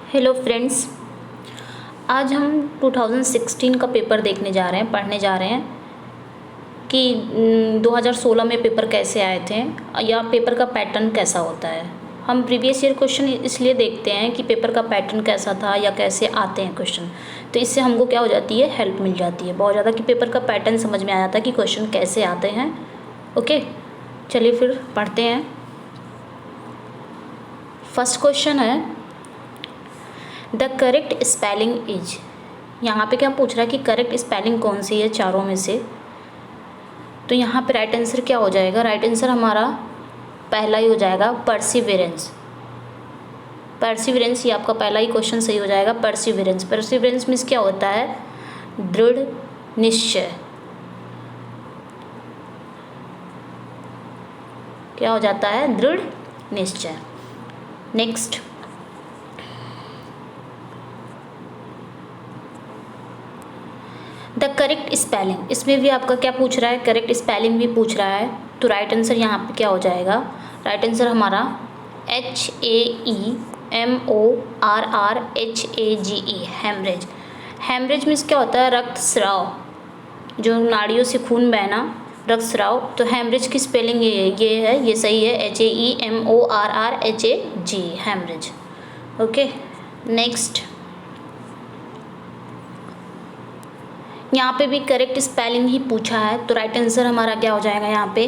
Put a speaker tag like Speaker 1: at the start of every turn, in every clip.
Speaker 1: Hello friends, आज हम 2016 का पेपर देखने जा रहे हैं, पढ़ने जा रहे हैं कि 2016 में पेपर कैसे आए थे या पेपर का पैटर्न कैसा होता है। हम प्रीवियस ईयर क्वेश्चन इसलिए देखते हैं कि पेपर का पैटर्न कैसा था या कैसे आते हैं क्वेश्चन, तो इससे हमको क्या हो जाती है, हेल्प मिल जाती है बहुत ज़्यादा कि पेपर का पैटर्न समझ में आ जाता है कि क्वेश्चन कैसे आते हैं। ओके, चलिए फिर पढ़ते हैं। फर्स्ट क्वेश्चन है द करेक्ट स्पेलिंग इज। यहाँ पे क्या पूछ रहा है कि करेक्ट स्पेलिंग कौन सी है चारों में से। तो यहाँ पे राइट आंसर क्या हो जाएगा, राइट आंसर हमारा पहला ही हो जाएगा परसिवरेंस। परसिवरेंस, ये आपका पहला ही क्वेश्चन सही हो जाएगा। परसिवरेंस, परसिवरेंस मीन्स क्या होता है, दृढ़ निश्चय। क्या हो जाता है, दृढ़ निश्चय। नेक्स्ट, द करेक्ट स्पेलिंग, इसमें भी आपका क्या पूछ रहा है, करेक्ट स्पेलिंग भी पूछ रहा है। तो राइट आंसर यहाँ पे क्या हो जाएगा, राइट आंसर हमारा HAEMORRHAGE, हेमरेज। हेमरेज मीन्स क्या होता है, रक्तस्राव, जो नाड़ियों से खून बहना, रक्तस्राव। तो हेमरेज की स्पेलिंग ये है, ये सही है, HAEMORRHAGE, हेमरेज। ओके, नेक्स्ट, यहाँ पे भी करेक्ट स्पेलिंग ही पूछा है। तो राइट आंसर हमारा क्या हो जाएगा, यहाँ पे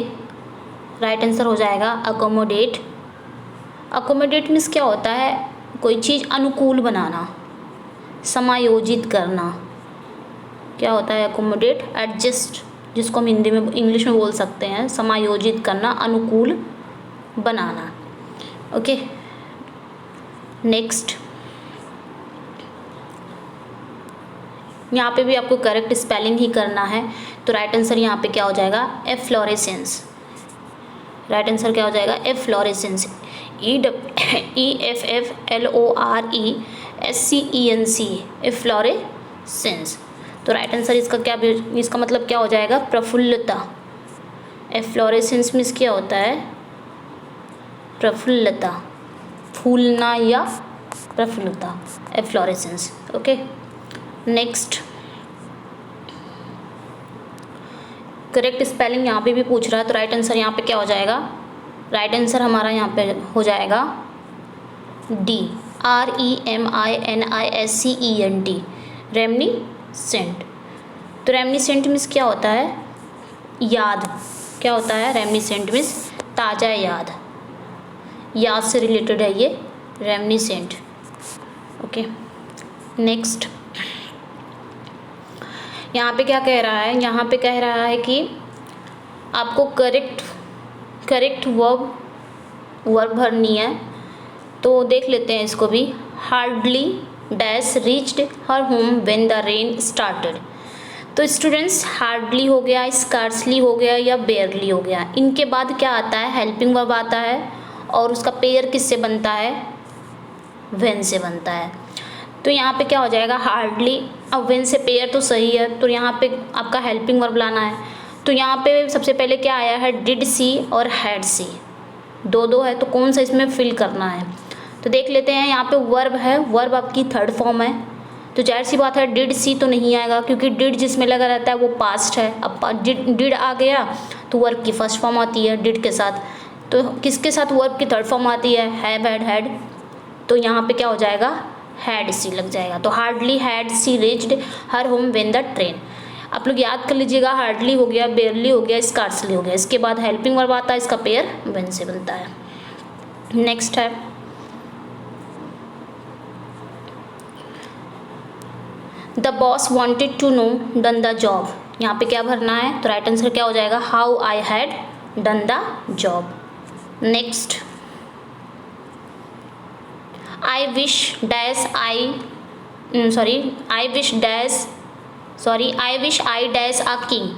Speaker 1: राइट आंसर हो जाएगा अकोमोडेट। अकोमोडेट मीन्स क्या होता है, कोई चीज़ अनुकूल बनाना, समायोजित करना। क्या होता है अकोमोडेट, एडजस्ट, जिसको हम हिंदी में इंग्लिश में बोल सकते हैं, समायोजित करना, अनुकूल बनाना। ओके, नेक्स्ट, यहाँ पे भी आपको करेक्ट स्पेलिंग ही करना है। तो राइट आंसर यहाँ पे क्या हो जाएगा, एफ्लोरेसेंस। राइट आंसर क्या हो जाएगा, एफ्लोरेसेंस, EFFLORESCENC, एफ्लोरेसेंस। तो राइट आंसर इसका क्या, इसका मतलब क्या हो जाएगा, प्रफुल्लता। एफ्लोरेसेंस मीन्स क्या होता है, प्रफुल्लता, फूलना या प्रफुल्लता, efflorescence. Okay, next, correct spelling यहाँ पे भी पूछ रहा है। तो राइट आंसर यहाँ पे क्या हो जाएगा, राइट आंसर हमारा यहाँ पे हो जाएगा D, REMINISCENT, रेमनिसेंट। तो रेमनिसेंट मीन्स क्या होता है, याद। क्या होता है, रेमनिसेंट मीन्स ताज़ा याद, याद से रिलेटेड है ये रेमनिसेंट। ओके, नेक्स्ट, यहाँ पे क्या कह रहा है, यहाँ पे कह रहा है कि आपको करेक्ट वर्ब भरनी है। तो देख लेते हैं इसको भी। Hardly dash reached her home when the rain started. तो स्टूडेंट्स, हार्डली हो गया, स्कार्सली हो गया या बेयरली हो गया, इनके बाद क्या आता है, हेल्पिंग वर्ब आता है और उसका पेयर किससे बनता है, व्हेन से बनता है। तो यहाँ पे क्या हो जाएगा, हार्डली। अब व्हेन से पेयर तो सही है, तो यहाँ पे आपका हेल्पिंग वर्ब लाना है। तो यहाँ पे सबसे पहले क्या आया है, डिड सी और हैड सी, दो है, तो कौन सा इसमें फिल करना है। तो देख लेते हैं, यहाँ पे वर्ब है, वर्ब आपकी थर्ड फॉर्म है, तो जाहिर सी बात है डिड सी तो नहीं आएगा, क्योंकि डिड जिसमें लगा रहता है वो पास्ट है। अब डिड आ गया तो वर्ब की फर्स्ट फॉर्म आती है डिड के साथ। तो किसके साथ वर्ब की थर्ड फॉर्म आती है, हैव, हैड। तो यहाँ पे क्या हो जाएगा, हैड सी लग जाएगा। तो hardly had she reached her home when the train. आप लोग याद कर लीजिएगा, हार्डली हो गया, बेयरली हो गया, स्कार्सली हो गया, इसके बाद हेल्पिंग वर्ब आता है, इसका पेयर व्हेन से बनता है। नेक्स्ट है, the boss wanted to know done the job. यहाँ पे क्या भरना है, तो राइट आंसर क्या हो जाएगा, how I had done the job. Next, I wish I dash a king.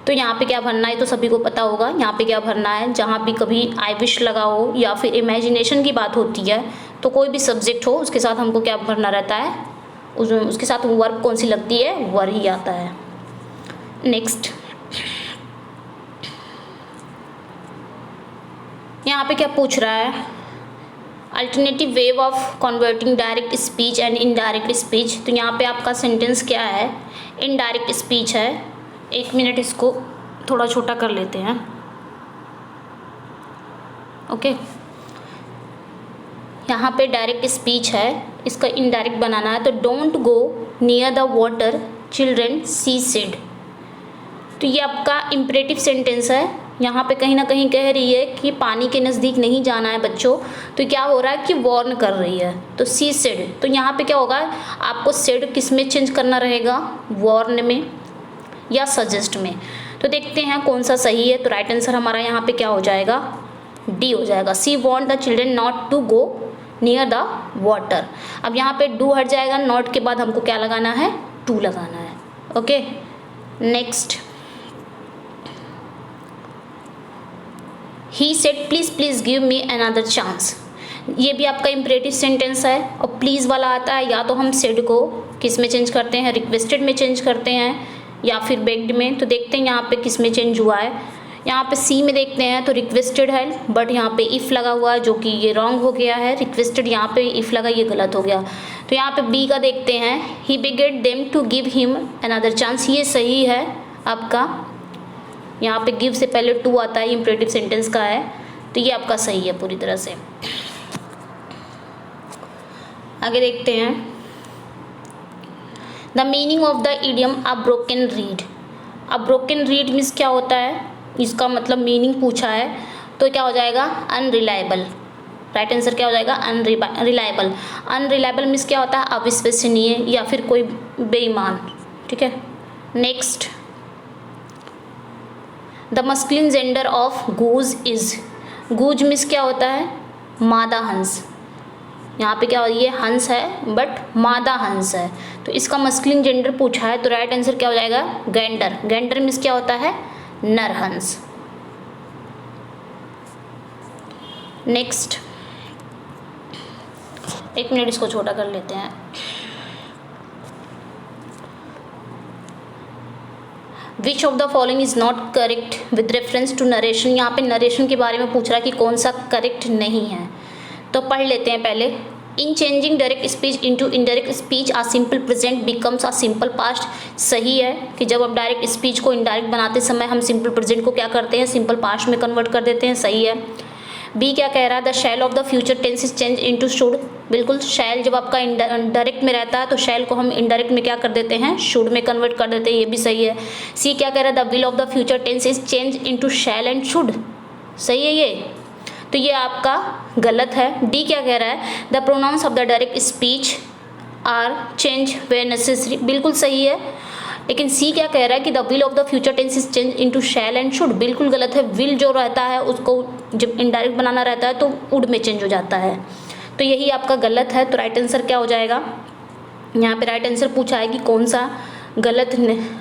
Speaker 1: तो यहाँ पे क्या भरना है, तो सभी को पता होगा यहाँ पे क्या भरना है। जहाँ भी कभी आई विश लगा हो या फिर इमेजिनेशन की बात होती है, तो कोई भी सब्जेक्ट हो उसके साथ हमको क्या भरना रहता है, उसके साथ वर्ब कौन सी लगती है, वर ही आता है। नेक्स्ट, यहाँ पे क्या पूछ रहा है, alternative wave of converting direct speech and indirect speech. तो यहाँ पे आपका सेंटेंस क्या है, इनडायरेक्ट स्पीच है। 1 मिनट इसको थोड़ा छोटा कर लेते हैं। ओके, यहाँ पे डायरेक्ट स्पीच है, इसका इनडायरेक्ट बनाना है। तो don't go near the water children she said. तो ये आपका इम्परेटिव सेंटेंस है। यहाँ पे कहीं ना कहीं कह रही है कि पानी के नज़दीक नहीं जाना है बच्चों। तो क्या हो रहा है कि वॉर्न कर रही है। तो सी सेड, तो यहाँ पे क्या होगा, आपको सेड किस में चेंज करना रहेगा, वॉर्न में या सजेस्ट में। तो देखते हैं कौन सा सही है। तो राइट आंसर हमारा यहाँ पे क्या हो जाएगा, डी हो जाएगा। She want the children not to go near the water. अब यहाँ पे डू हट जाएगा, नॉट के बाद हमको क्या लगाना है, टू लगाना है। Okay, next, he said please please give me another chance. ये भी आपका इम्परेटिव सेंटेंस है और प्लीज़ वाला आता है। या तो हम सेड को किस में चेंज करते हैं, रिक्वेस्टेड में चेंज करते हैं या फिर बेग्ड में। तो देखते हैं यहाँ पे किस में चेंज हुआ है। यहाँ पे सी में देखते हैं तो रिक्वेस्टेड है, बट यहाँ पे इफ़ लगा हुआ है जो कि ये रॉन्ग हो गया है। रिक्वेस्टेड यहाँ पे इफ़ लगा, ये गलत हो गया। तो यहाँ पे बी का देखते हैं, he begged them to give him another chance, ये सही है आपका। यहाँ पे गिव से पहले टू आता है, इम्परेटिव सेंटेंस का है, तो ये आपका सही है पूरी तरह से। आगे देखते हैं, the meaning of the idiom a broken read. अब ब्रोकन रीड मीन्स क्या होता है, इसका मतलब मीनिंग पूछा है। तो क्या हो जाएगा, अनरिलायबल। राइट आंसर क्या हो जाएगा, अनरिलायबल। अनरिलायबल मीन्स क्या होता है, अविश्वसनीय या फिर कोई बेईमान। ठीक है, next, the masculine gender of goose is. Goose means क्या होता है, मादा हंस। यहाँ पे क्या हो, ये हंस है बट मादा हंस है, तो इसका मस्कुलिन जेंडर पूछा है। तो राइट आंसर क्या हो जाएगा, गेंडर। गेंडर मीन्स क्या होता है, नर हंस। नेक्स्ट, 1 मिनट इसको छोटा कर लेते हैं। Which of the following is not correct with reference to narration. यहाँ पे नरेशन के बारे में पूछ रहा है कि कौन सा करेक्ट नहीं है। तो पढ़ लेते हैं पहले। In changing direct speech into indirect speech a simple present becomes a simple past. सही है कि जब हम डायरेक्ट स्पीच को इनडायरेक्ट बनाते समय हम सिंपल प्रेजेंट को क्या करते हैं, सिंपल पास्ट में कन्वर्ट कर देते हैं। सही है। बी क्या कह रहा है, the shall of the future tense is change into should. बिल्कुल, शैल जब आपका डायरेक्ट में रहता है तो शैल को हम इनडायरेक्ट में क्या कर देते हैं, शुड में कन्वर्ट कर देते हैं। ये भी सही है। सी क्या कह रहा है, the will of the future tense is change into shall and should. सही है ये, तो ये आपका गलत है। डी क्या कह रहा है, the pronouns of the direct speech are change where necessary. बिल्कुल सही है। लेकिन सी क्या कह रहा है कि the will of the future tense is change into shall and should. बिल्कुल गलत है। विल जो रहता है उसको जब इनडायरेक्ट बनाना रहता है तो वुड में चेंज हो जाता है, तो यही आपका गलत है। तो राइट आंसर क्या हो जाएगा, यहाँ पे राइट आंसर पूछा है कि कौन सा गलत,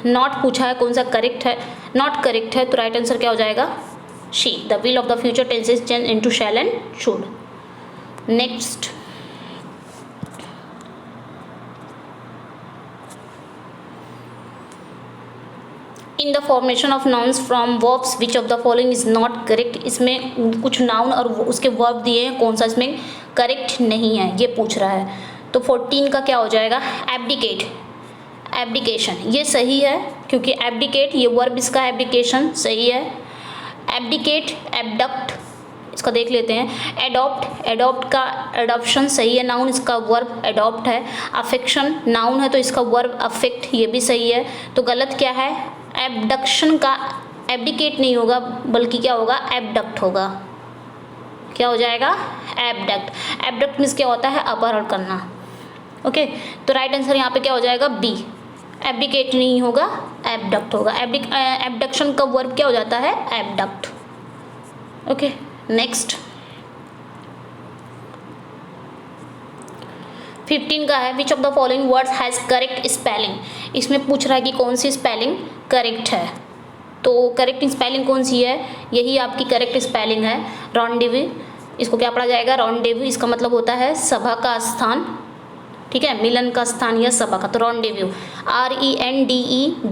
Speaker 1: नॉट पूछा है कौन सा करेक्ट है, नॉट करेक्ट है। तो राइट आंसर क्या हो जाएगा, C, the will of the future tense is change into shall and should. Next, in the formation of nouns from verbs which of the following is not correct. इसमें कुछ noun और उसके verb दिए हैं, कौन सा इसमें करेक्ट नहीं है ये पूछ रहा है। तो 14 का क्या हो जाएगा, एब्डिकेट, एब्डिकेशन। ये सही है क्योंकि एब्डिकेट ये वर्ब इसका एब्डिकेशन सही है। एब्डिकेट, एबडक्ट, इसका देख लेते हैं। एडॉप्ट, एडॉप्ट का एडॉप्शन सही है, नाउन इसका वर्ब एडॉप्ट है। अफेक्शन नाउन है तो इसका वर्ब अफेक्ट, ये भी सही है। तो गलत क्या है, एबडक्शन का एब्डिकेट नहीं होगा बल्कि क्या होगा, एबडक्ट होगा। क्या हो जाएगा, एबडक्ट। एबडक्ट मीन्स क्या होता है, अपहरण करना। ओके, तो राइट आंसर यहाँ पे क्या हो जाएगा, बी, एब्डिकेट नहीं होगा, एबडक्ट होगा। एबडक्शन का वर्ब क्या हो जाता है, एबडक्ट। ओके, नेक्स्ट 15 का है, which of the following words has correct spelling. इसमें पूछ रहा है कि कौन सी स्पेलिंग करेक्ट है। तो करेक्ट स्पेलिंग कौन सी है, यही आपकी करेक्ट स्पेलिंग है, रॉन्डेवू। इसको क्या पढ़ा जाएगा, रॉन्डेवू। इसका मतलब होता है सभा का स्थान, ठीक है, मिलन का स्थान या सभा का। तो रॉन्डेवू, RENDEZVOUS।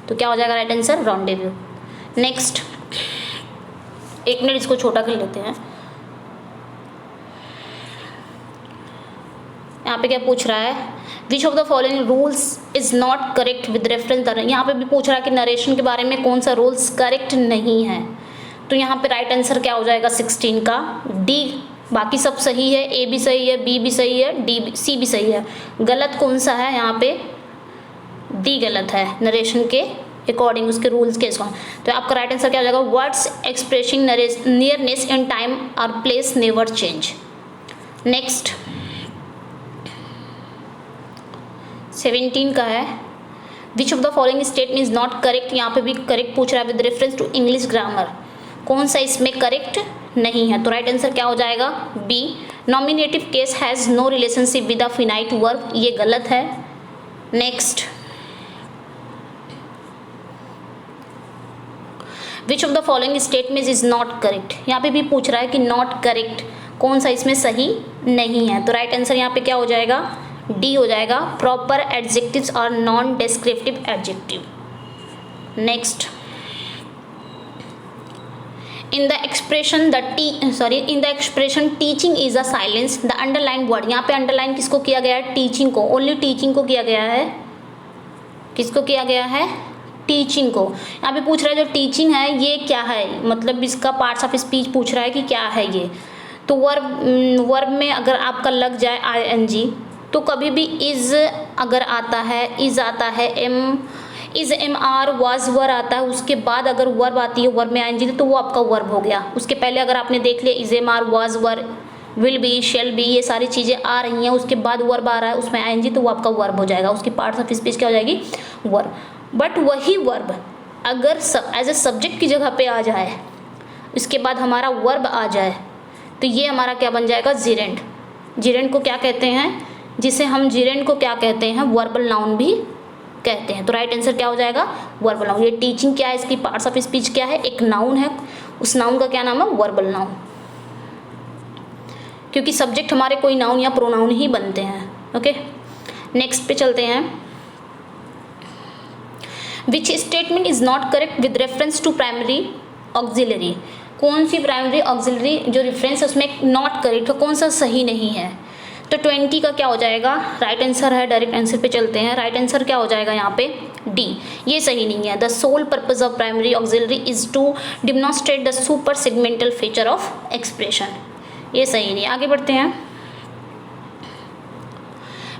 Speaker 1: तो क्या हो जाएगा right answer, rendezvous. Next, 1 minute इसको छोटा कर लेते हैं। यहाँ पे क्या पूछ रहा है, which of the following rules is not correct with reference the, यहाँ पे भी पूछ रहा है कि नरेशन के बारे में कौन सा रूल्स करेक्ट नहीं है। तो यहाँ पे राइट आंसर क्या हो जाएगा 16 का डी। बाकी सब सही है, ए भी सही है, बी भी सही है, डी सी भी सही है। गलत कौन सा है यहाँ पे, डी गलत है नरेशन के अकॉर्डिंग, उसके रूल्स के अकॉर्डिंग। तो आपका राइट आंसर क्या हो जाएगा, words expressing nearness in time और प्लेस नेवर चेंज। नेक्स्ट 17 का है, which of the following statement is not correct. यहाँ पे भी करेक्ट पूछ रहा है with reference to English grammar, कौन सा इसमें करेक्ट नहीं है। तो राइट आंसर क्या हो जाएगा, B, nominative case has no relationship with the finite verb, ये गलत है। Next, which of the following statement is not correct, यहाँ पे भी पूछ रहा है कि नॉट करेक्ट कौन सा इसमें सही नहीं है। तो राइट आंसर यहाँ पे क्या हो जाएगा, डी हो जाएगा, प्रॉपर एडजेक्टिव्स और non descriptive adjective. Next, in the expression in the expression teaching is a silence the underline word, यहाँ पे अंडरलाइन किसको किया गया है, टीचिंग को, ओनली टीचिंग को किया गया है। किसको किया गया है, टीचिंग को। यहाँ पे पूछ रहा है जो टीचिंग है ये क्या है, मतलब इसका पार्ट्स ऑफ स्पीच पूछ रहा है कि क्या है ये। तो वर्ब में अगर आपका लग जाए ING तो कभी भी इज अगर आता है, इज आता है, इज MR वाज वर आता है, उसके बाद अगर वर्ब आती है वर्ब में ING तो वो आपका वर्ब हो गया। उसके पहले अगर आपने देख लिया is MR was were will be shall be ये सारी चीज़ें आ रही हैं, उसके बाद वर्ब आ रहा है उसमें ING तो वो आपका वर्ब हो जाएगा, उसकी पार्ट्स ऑफ स्पीच क्या हो जाएगी, वर्ब। बट वही वर्ब अगर एज ए सब्जेक्ट की जगह पे आ जाए, इसके बाद हमारा वर्ब आ जाए तो ये हमारा क्या बन जाएगा, जिरेंड। जिरेंड को क्या कहते हैं, जिसे हम जिरेंड को क्या कहते हैं, वर्बल नाउन भी कहते हैं। तो राइट आंसर क्या हो जाएगा, वर्बल नाउन। ये टीचिंग क्या है, इसकी पार्ट्स ऑफ स्पीच क्या है, एक नाउन है, उस नाउन का क्या नाम है, वर्बल नाउन। क्योंकि सब्जेक्ट हमारे कोई नाउन या प्रोनाउन ही बनते हैं। ओके, नेक्स्ट पे चलते हैं। Which statement is not correct with reference to primary auxiliary, कौन सी प्राइमरी ऑक्सिलरी जो रेफरेंस है उसमें नॉट करेक्ट है, कौन सा सही नहीं है। तो 20 का क्या हो जाएगा, राइट आंसर है। डायरेक्ट आंसर पे चलते हैं, राइट आंसर क्या हो जाएगा यहाँ पे, डी, ये सही नहीं है। The sole purpose of primary auxiliary is to demonstrate the super segmental feature of expression, ये सही नहीं। आगे बढ़ते हैं।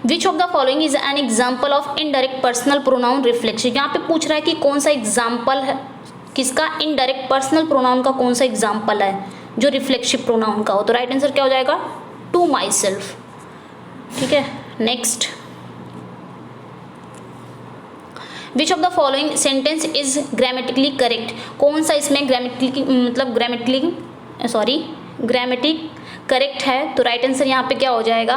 Speaker 1: Which of the following is an example of indirect personal pronoun reflection, यहाँ पे पूछ रहा है कि कौन सा एग्जाम्पल है किसका, इनडायरेक्ट पर्सनल प्रोनाउन का कौन सा एग्जाम्पल है जो रिफ्लेक्सिव प्रोनाउन का हो। तो राइट आंसर क्या हो जाएगा, टू माई सेल्फ। ठीक है, next, which of the following sentence is grammatically correct, कौन सा इसमें ग्रामेटिक करेक्ट है। तो राइट आंसर यहाँ पे क्या हो जाएगा,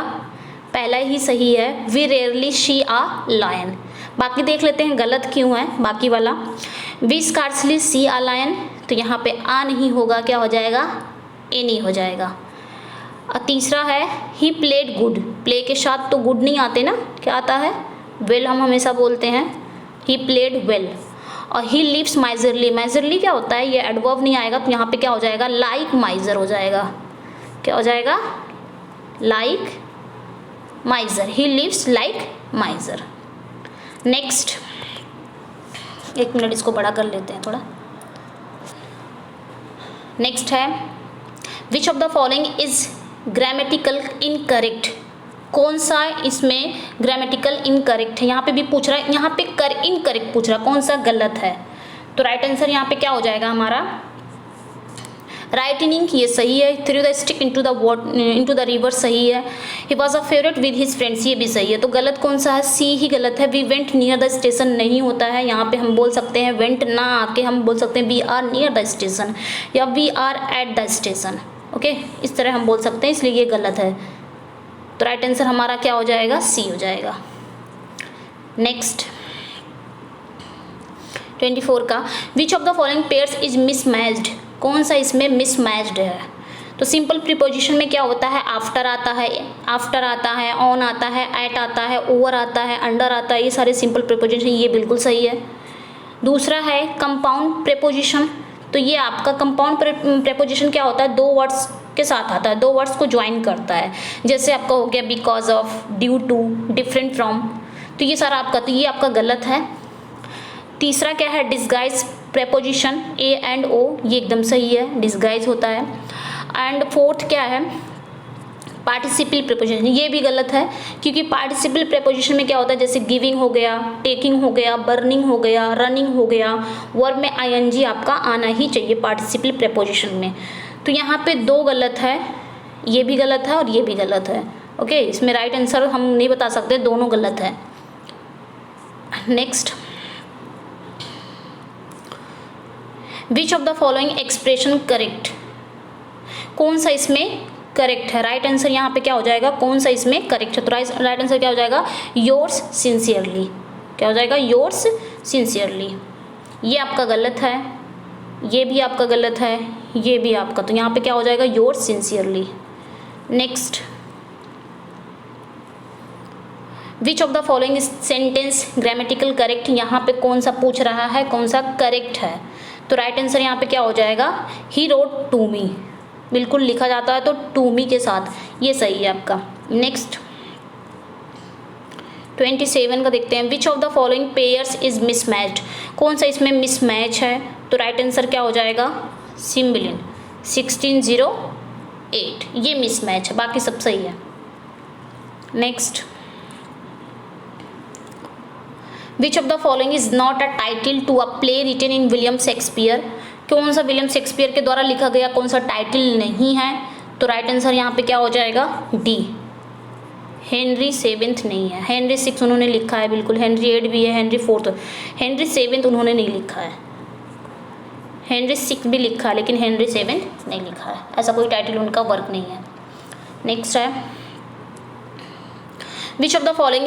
Speaker 1: पहला ही सही है, we rarely see a lion. बाकी देख लेते हैं गलत क्यों है, बाकी वाला we scarcely see a lion, तो यहाँ पे आ नहीं होगा, क्या हो जाएगा, ए नहीं हो जाएगा। और तीसरा है ही प्लेड गुड, प्ले के साथ तो गुड नहीं आते ना, क्या आता है, वेल हम हमेशा बोलते हैं, ही प्लेड वेल। और ही लिव्स माइजरली, माइजरली क्या होता है, ये एडवर्ब नहीं आएगा, तो यहाँ पे क्या हो जाएगा, लाइक माइजर हो जाएगा, क्या हो जाएगा, like miser, he lives like miser. Next, एक मिनट इसको बड़ा कर लेते हैं थोड़ा। नेक्स्ट है which of the following is grammatical incorrect, कौन सा इसमें ग्रामेटिकल इनकरेक्ट है। यहाँ पे भी पूछ रहा है, यहाँ पे इनकरेक्ट पूछ रहा है, कौन सा गलत है। तो राइट आंसर यहाँ पे क्या हो जाएगा हमारा, राइटनिंग, ये सही है। Through the stick into the river सही है। He was a favourite with his friends, ये भी सही है। तो गलत कौन सा है, सी ही गलत है। We went near the station नहीं होता है, यहाँ पे हम बोल सकते हैं वेंट ना आके हम बोल सकते हैं we are near the station या we are at the station. Okay, इस तरह हम बोल सकते हैं, इसलिए ये गलत है। तो राइट आंसर हमारा क्या हो जाएगा, सी हो जाएगा। नेक्स्ट 24 का विच of the following pairs is mismatched, कौन सा इसमें मिसमैच्ड है। तो सिंपल प्रीपोजिशन में क्या होता है, आफ्टर आता है, ऑन आता है, एट आता है, ओवर आता है, अंडर आता है, ये सारे सिंपल प्रीपोजिशन, ये बिल्कुल सही है। दूसरा है कंपाउंड प्रीपोजिशन, तो ये आपका कंपाउंड प्रीपोजिशन क्या होता है, दो वर्ड्स के साथ आता है, दो वर्ड्स को ज्वाइन करता है। जैसे आपका हो गया because of, due to, different from, तो ये सारा आपका, तो ये आपका गलत है। तीसरा क्या है, डिस्गाइज प्रेपोजिशन, ए एंड ओ, ये एकदम सही है, डिस्गाइज होता है। एंड फोर्थ क्या है, पार्टिसिपल प्रेपोजिशन, ये भी गलत है, क्योंकि पार्टिसिपल प्रेपोजिशन में क्या होता है, जैसे गिविंग हो गया, टेकिंग हो गया, बर्निंग हो गया, रनिंग हो गया, वर्ब में आईएनजी आपका आना ही चाहिए पार्टिसिपल प्रेपोजिशन में। तो यहाँ पे दो गलत है, ये भी गलत है और ये भी गलत है। ओके, इसमें राइट आंसर हम नहीं बता सकते, दोनों गलत है। Next, which of the following expression correct, कौन सा इसमें करेक्ट है? राइट आंसर यहाँ पे क्या हो जाएगा, कौन सा इसमें करेक्ट है? तो राइट आंसर क्या हो जाएगा, योर्स सिंसियरली। क्या हो जाएगा, योर्स सिंसियरली। ये आपका गलत है, ये भी आपका गलत है, ये भी आपका, तो यहाँ पे क्या हो जाएगा, yours sincerely. Next, which of the following sentence grammatical correct, यहाँ पे कौन सा पूछ रहा है, कौन सा करेक्ट है? तो राइट आंसर यहाँ पे क्या हो जाएगा, ही रोट टू मी, बिल्कुल लिखा जाता है तो टू मी के साथ, ये सही है आपका। नेक्स्ट 27 का देखते हैं, which of the following pairs is mismatched, कौन सा इसमें मिसमैच है? तो राइट आंसर क्या हो जाएगा, सिम्बलिन 1608, ये मिसमैच है, बाकी सब सही है। Next, which of the following is not a title to a play written in William Shakespeare, कौन सा विलियम शेक्सपियर के द्वारा लिखा गया कौन सा टाइटल नहीं है? तो राइट आंसर यहाँ पे क्या हो जाएगा, डी, हेनरी सेवेंथ नहीं है, हेनरी 6 उन्होंने लिखा है, बिल्कुल, हेनरी 8 भी है, हेनरी 4, हेनरी 7 उन्होंने नहीं लिखा है, हेनरी 6 भी लिखा है लेकिन हेनरी 7 नहीं लिखा है, ऐसा कोई टाइटल उनका वर्क नहीं है। नेक्स्ट है, which of the following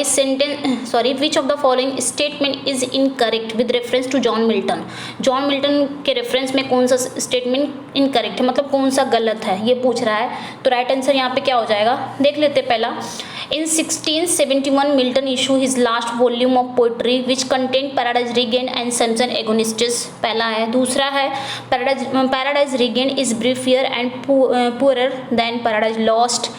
Speaker 1: which of the following statement is incorrect with reference to John Milton, John Milton के रेफरेंस में कौन सा स्टेटमेंट इनकरेक्ट है, मतलब कौन सा गलत है, ये पूछ रहा है। तो राइट आंसर यहाँ पे क्या हो जाएगा, देख लेते पहला। In 1671 Milton issue his last volume of poetry which content paradise regain and Samson Agonistes, पहला है। दूसरा है, paradise regain is briefer and poorer than paradise lost.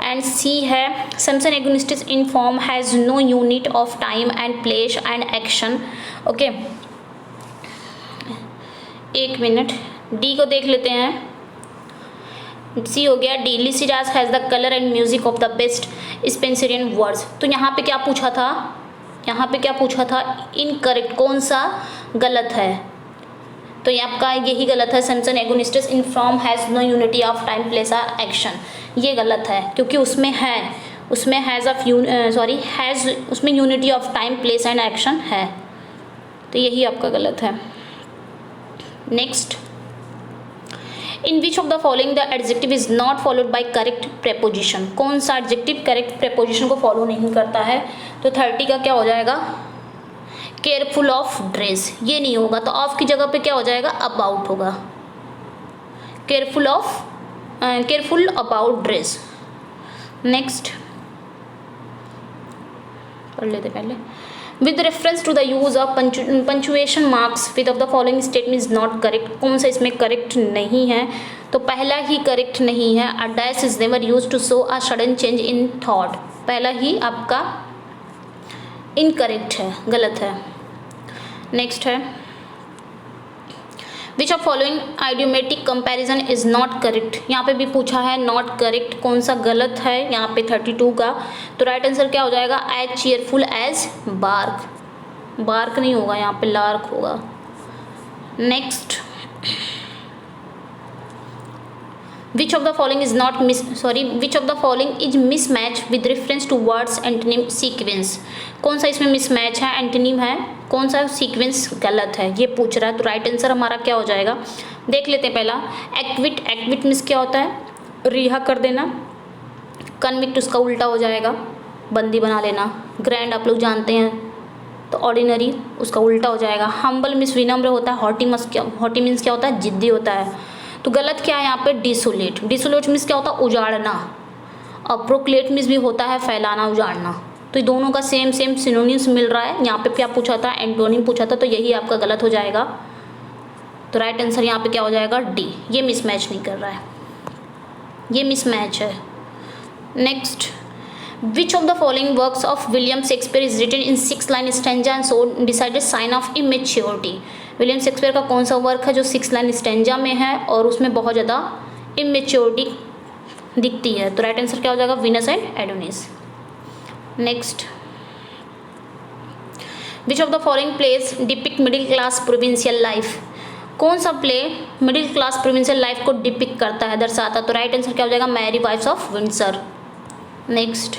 Speaker 1: And C है, Samson Agonistes in form has no unit of time and place and action. Okay, एक मिनट, D को देख लेते हैं। सी हो गया, D, Lycidas has the colour and music of the best Spenserian words. तो यहाँ पे क्या पूछा था, यहाँ पे क्या पूछा था, इनकरेक्ट, कौन सा गलत है? तो ये आपका यही गलत है, Samson Agonistes in form has no unity of time place action, ये गलत है, क्योंकि उसमें हैज़ उसमें unity of time place and action है, तो यही आपका गलत है। Next, in which of the following the adjective is not followed by correct preposition, कौन सा एडजेक्टिव करेक्ट प्रेपोजिशन को फॉलो नहीं करता है? तो 30 का क्या हो जाएगा, केयरफुल ऑफ ड्रेस, ये नहीं होगा, तो ऑफ की जगह पे क्या हो जाएगा, अबाउट होगा, केयरफुल अबाउट ड्रेस। नेक्स्ट पढ़ लेते पहले, with reference to the use of punctuation marks with of the following statement is not correct, कौन सा इसमें करेक्ट नहीं है? तो पहला ही करेक्ट नहीं है, a dash is never use to show a sudden change in thought, पहला ही आपका इनकरेक्ट है, गलत है। नेक्स्ट है, which of following idiomatic comparison is not correct, यहाँ पे भी पूछा है नॉट करेक्ट, कौन सा गलत है यहाँ पे 32 का? तो राइट आंसर क्या हो जाएगा, as cheerful as bark, bark नहीं होगा यहाँ पे, लार्क होगा। Next, which of the following is not which of the following is mismatch with reference to words antonym sequence, कौन सा इसमें मिसमैच है, एंटोनिम है, कौन सा सीक्वेंस गलत है, ये पूछ रहा है। तो राइट आंसर हमारा क्या हो जाएगा, देख लेते हैं पहला। एक्विट, एक्विट मीन्स क्या होता है, रिहा कर देना। कन्विक्ट उसका उल्टा हो जाएगा, बंदी बना लेना। ग्रैंड आप लोग जानते हैं, तो ऑर्डिनरी उसका उल्टा हो जाएगा। हम्बल मीन्स विनम्र होता है। हॉटी मीन्स क्या होता है, जिद्दी होता है। तो गलत क्या है यहाँ पे, डिसोलेट, डिसोलेट मीन्स क्या होता है, उजाड़ना। और प्रोक्लेट मीन्स भी होता है फैलाना, उजाड़ना। तो ये दोनों का सेम सिनोनिम्स मिल रहा है। यहाँ पे क्या पूछा था, एंटोनिम पूछा था, तो यही आपका गलत हो जाएगा। तो राइट आंसर यहाँ पे क्या हो जाएगा, डी, ये मिसमैच नहीं कर रहा है। ये मिसमैच है। Next, which of the following works of William Shakespeare is written in 6 line stanza and so decided sign of immaturity. William Shakespeare का कौन सा वर्क है जो 6 लाइन स्टेंजा में है और उसमें बहुत ज़्यादा इमेच्योरिटी दिखती है? तो राइट आंसर क्या हो जाएगा? Venus and Adonis. Next, which of the following place depict middle class provincial life. कौन सा play middle class provincial life को डिपिक्ट करता है, दर्शाता है? तो राइट आंसर क्या हो जाएगा? Merry Wives of Windsor. Next,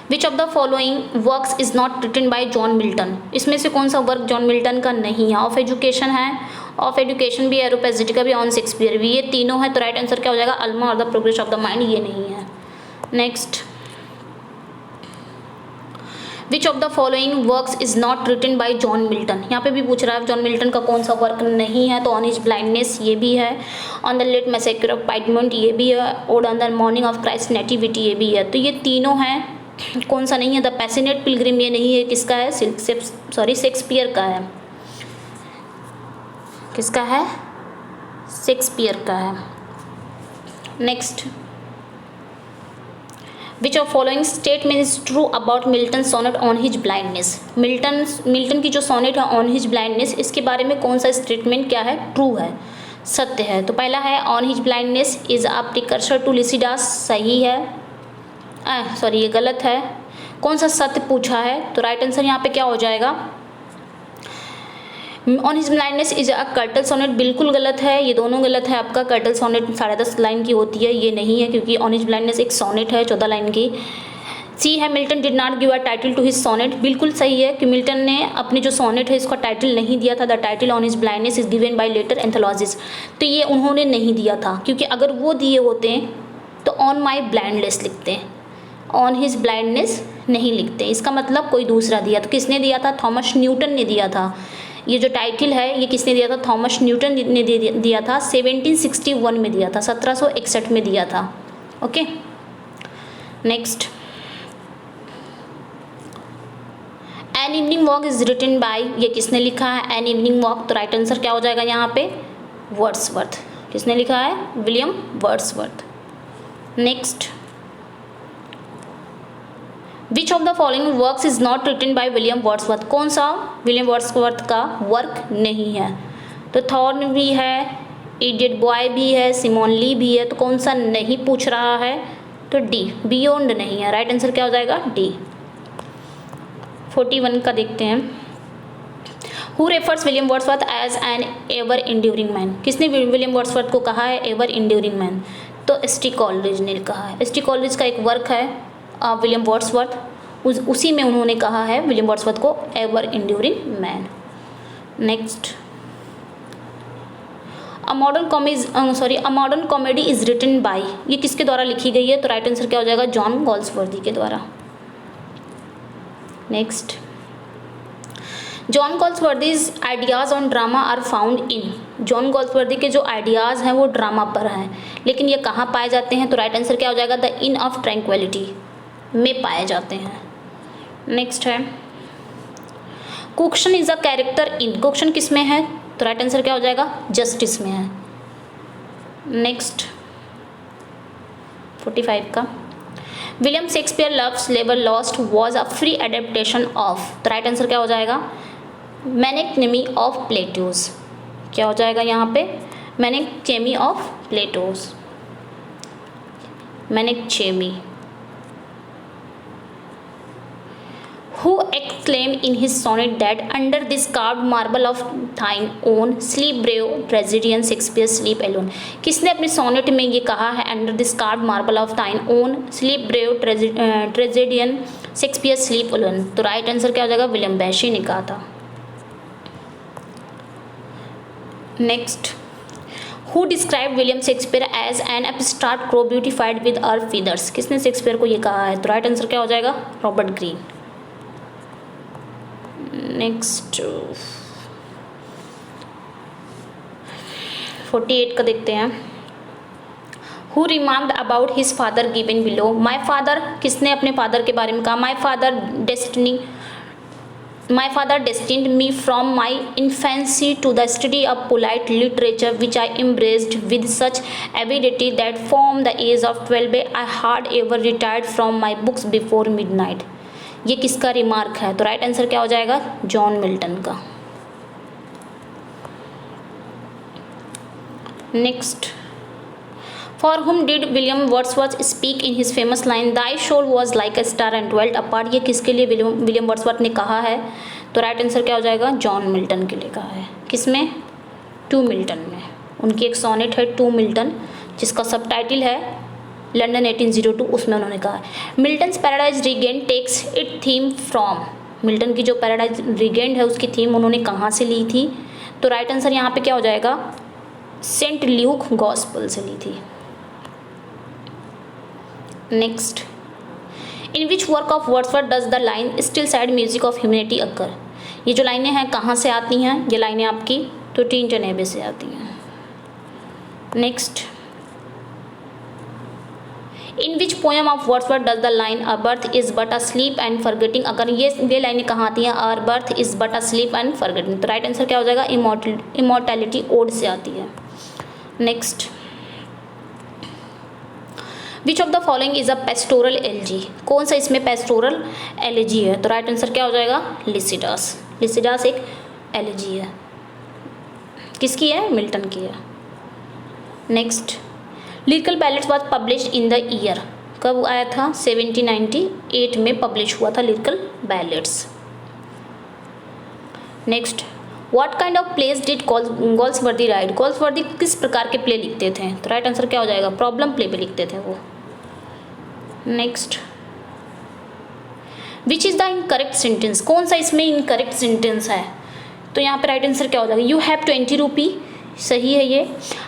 Speaker 1: which of the following works is not written by John Milton. इसमें से कौन सा वर्क जॉन मिल्टन का नहीं है? ऑफ एजुकेशन है, ऑफ एजुकेशन भी है, एरोपेजिटिका भी, ऑन शेक्सपियर भी, ये तीनों है। तो राइट आंसर क्या हो जाएगा? अल्मा और the progress of the mind, ये नहीं है। Next, which of the following works is not written by John Milton. यहाँ पे भी पूछ रहा है जॉन मिल्टन का कौन सा वर्क नहीं है। तो ऑन हिज ब्लाइंडनेस, ये भी है। ऑन द लेट मैसेक्र ऑफ पाइडमोंट, ये भी है। Odd on the morning of Christ nativity, ये भी है। तो ये तीनों हैं। कौन सा नहीं है? द पैसिनेट पिलग्रिम, ये नहीं है। किसका है? शेक्सपियर का है। किसका है? शेक्सपियर का है। Next, which of following statement is true about Milton sonnet on his blindness. Milton की जो सोनेट है ऑन हिज ब्लाइंडनेस, इसके बारे में कौन सा स्टेटमेंट क्या है? ट्रू है, सत्य है। तो पहला है on his blindness is a precursor to Lycidas, सही है। सॉरी, ये गलत है। कौन सा सत्य पूछा है? तो राइट आंसर यहाँ पे क्या हो जाएगा? On his blindness is a curtal sonnet, बिल्कुल गलत है। ये दोनों गलत है आपका। कर्टल सोनेट 10.5 लाइन की होती है, ये नहीं है, क्योंकि ऑन हिज ब्लाइंडनेस एक सोनेट है 14 लाइन की। सी है, Milton did not give a title to his sonnet, बिल्कुल सही है कि मिल्टन ने अपनी जो सोनेट है इसका टाइटल नहीं दिया था। The title on his blindness is given by later anthologist, तो ये उन्होंने नहीं दिया था, क्योंकि अगर वो दिए होते तो ऑन माई ब्लाइंडनेस लिखते हैं, ऑन हिज ब्लाइंडनेस नहीं लिखते। इसका मतलब कोई दूसरा दिया। तो किसने दिया था? थॉमस न्यूटन ने दिया था। ये जो टाइटल है ये किसने दिया था? थॉमस न्यूटन ने दिया था। 1761 में दिया था, 1761 में दिया था। Okay. Next, an evening walk is written by, ये किसने लिखा है? An evening walk. तो राइट आंसर क्या हो जाएगा यहाँ पे? वर्ड्सवर्थ। किसने लिखा है? William Wordsworth. Next, which of the following works is not written by William Wordsworth. कौन सा विलियम वर्ड्सवर्थ का वर्क नहीं है? तो थॉर्न भी है, इडियट बॉय भी है, सिमोन ली भी है। तो कौन सा नहीं पूछ रहा है? तो डी, बियॉन्ड नहीं है। राइट आंसर क्या हो जाएगा? डी। 41 का देखते हैं। Who refers William Wordsworth as an ever enduring man. किसने विलियम वर्ड्सवर्थ को कहा है एवर इंड्यूरिंग मैन? तो एस.टी. कॉलरिज ने कहा है। एस.टी. कॉलरिज का एक वर्क है विलियम वर्ड्सवर्थ, उसी में उन्होंने कहा है विलियम वर्ड्सवर्थ को ever enduring man. Next, a modern comedy is written by, ये किसके द्वारा लिखी गई है? तो राइट आंसर क्या हो जाएगा? जॉन गॉल्सवर्दी के द्वारा। Next, John Galsworthy's ideas on drama are found in. John Galsworthy के जो आइडियाज़ हैं वो ड्रामा पर हैं, लेकिन ये कहाँ पाए जाते हैं? तो राइट आंसर क्या हो जाएगा? द इन ऑफ ट्रैंक्विलिटी में पाए जाते हैं। नेक्स्ट है, कुक्शन इज अ कैरेक्टर इन। कुक्शन किस में है? तो राइट आंसर क्या हो जाएगा? जस्टिस में है। नेक्स्ट, 45 का, William Shakespeare Love's labour lost was a free adaptation of. तो राइट आंसर क्या हो जाएगा? Menaechmi of Plautus. क्या हो जाएगा यहाँ पे? Menaechmi of Plautus, Menaechmi. Who exclaimed in his sonnet that under this carved marble of thine own sleep brave tragedian Shakespeare sleep alone। किसने अपने सोनेट में ये कहा है? under this carved marble of thine own sleep brave tragedian Shakespeare sleep alone। तो right answer क्या हो जाएगा? विलियम बैशी ने कहा था। Next, who describe William Shakespeare as an upstart crow beautified with our feathers. किसने शेक्सपियर को ये कहा है? तो राइट आंसर क्या हो जाएगा? Robert Greene. नेक्स्ट, 48 का देखते हैं। Who remarked about his father given below. My father, किसने अपने फादर के बारे में कहा? My father destiny My father destined me from my infancy to the study of polite literature, which I embraced with such avidity that from the age of 12 I had ever retired from my books before midnight. ये किसका remark है? तो right answer क्या हो जाएगा? John Milton का. Next, For whom did William Wordsworth speak in his famous line, "Thy soul was like a star and dwelt apart"? ये किसके लिए विलियम वर्ड्सवर्थ ने कहा है? तो राइट आंसर क्या हो जाएगा? जॉन मिल्टन के लिए कहा है. किसमें? टू मिल्टन में. उनकी एक सोनेट है टू मिल्टन, जिसका सब टाइटल है लंदन 1802, उसमें उन्होंने कहा है. Milton's Paradise Regained takes it theme from. Milton की जो पैराडाइज रिगेंड है उसकी थीम उन्होंने कहाँ से ली थी? तो राइट आंसर यहाँ पे क्या हो जाएगा? सेंट ल्यूक गॉस्पल से ली थी. Next, in which work of Wordsworth does the line still sad music of humanity occur? ये जो लाइनें हैं कहाँ से आती हैं? ये लाइनें आपकी तो टिंटन एबे से आती हैं. Next, in which poem of Wordsworth does the line a birth is but a sleep and forgetting occur? ये लाइनें कहाँ आती हैं? A birth is but a sleep and forgetting. तो राइट आंसर क्या हो जाएगा? इमॉर्टैलिटी ओड से आती है. Next, which of the following is a pastoral elegy? कौन सा इसमें पेस्टोरल एलजी है? तो राइट आंसर क्या हो जाएगा? लिसिडास. लिसिडास एक एलजी है. किसकी है? मिल्टन की है. Next, lyrical ballads was published in the year. कब आया था? 1798 में पब्लिश हुआ था lyrical ballads. Next, what kind of place did Galsworthy write? Galsworthy किस प्रकार के प्ले लिखते थे? तो राइट आंसर क्या हो जाएगा? प्रॉब्लम प्ले पे लिखते थे वो. Next, which is the incorrect sentence? कौन सा इसमें इनकरेक्ट सेंटेंस है? तो यहाँ पे राइट आंसर क्या हो जाएगा? यू हैव 20 रुपी, सही है ये.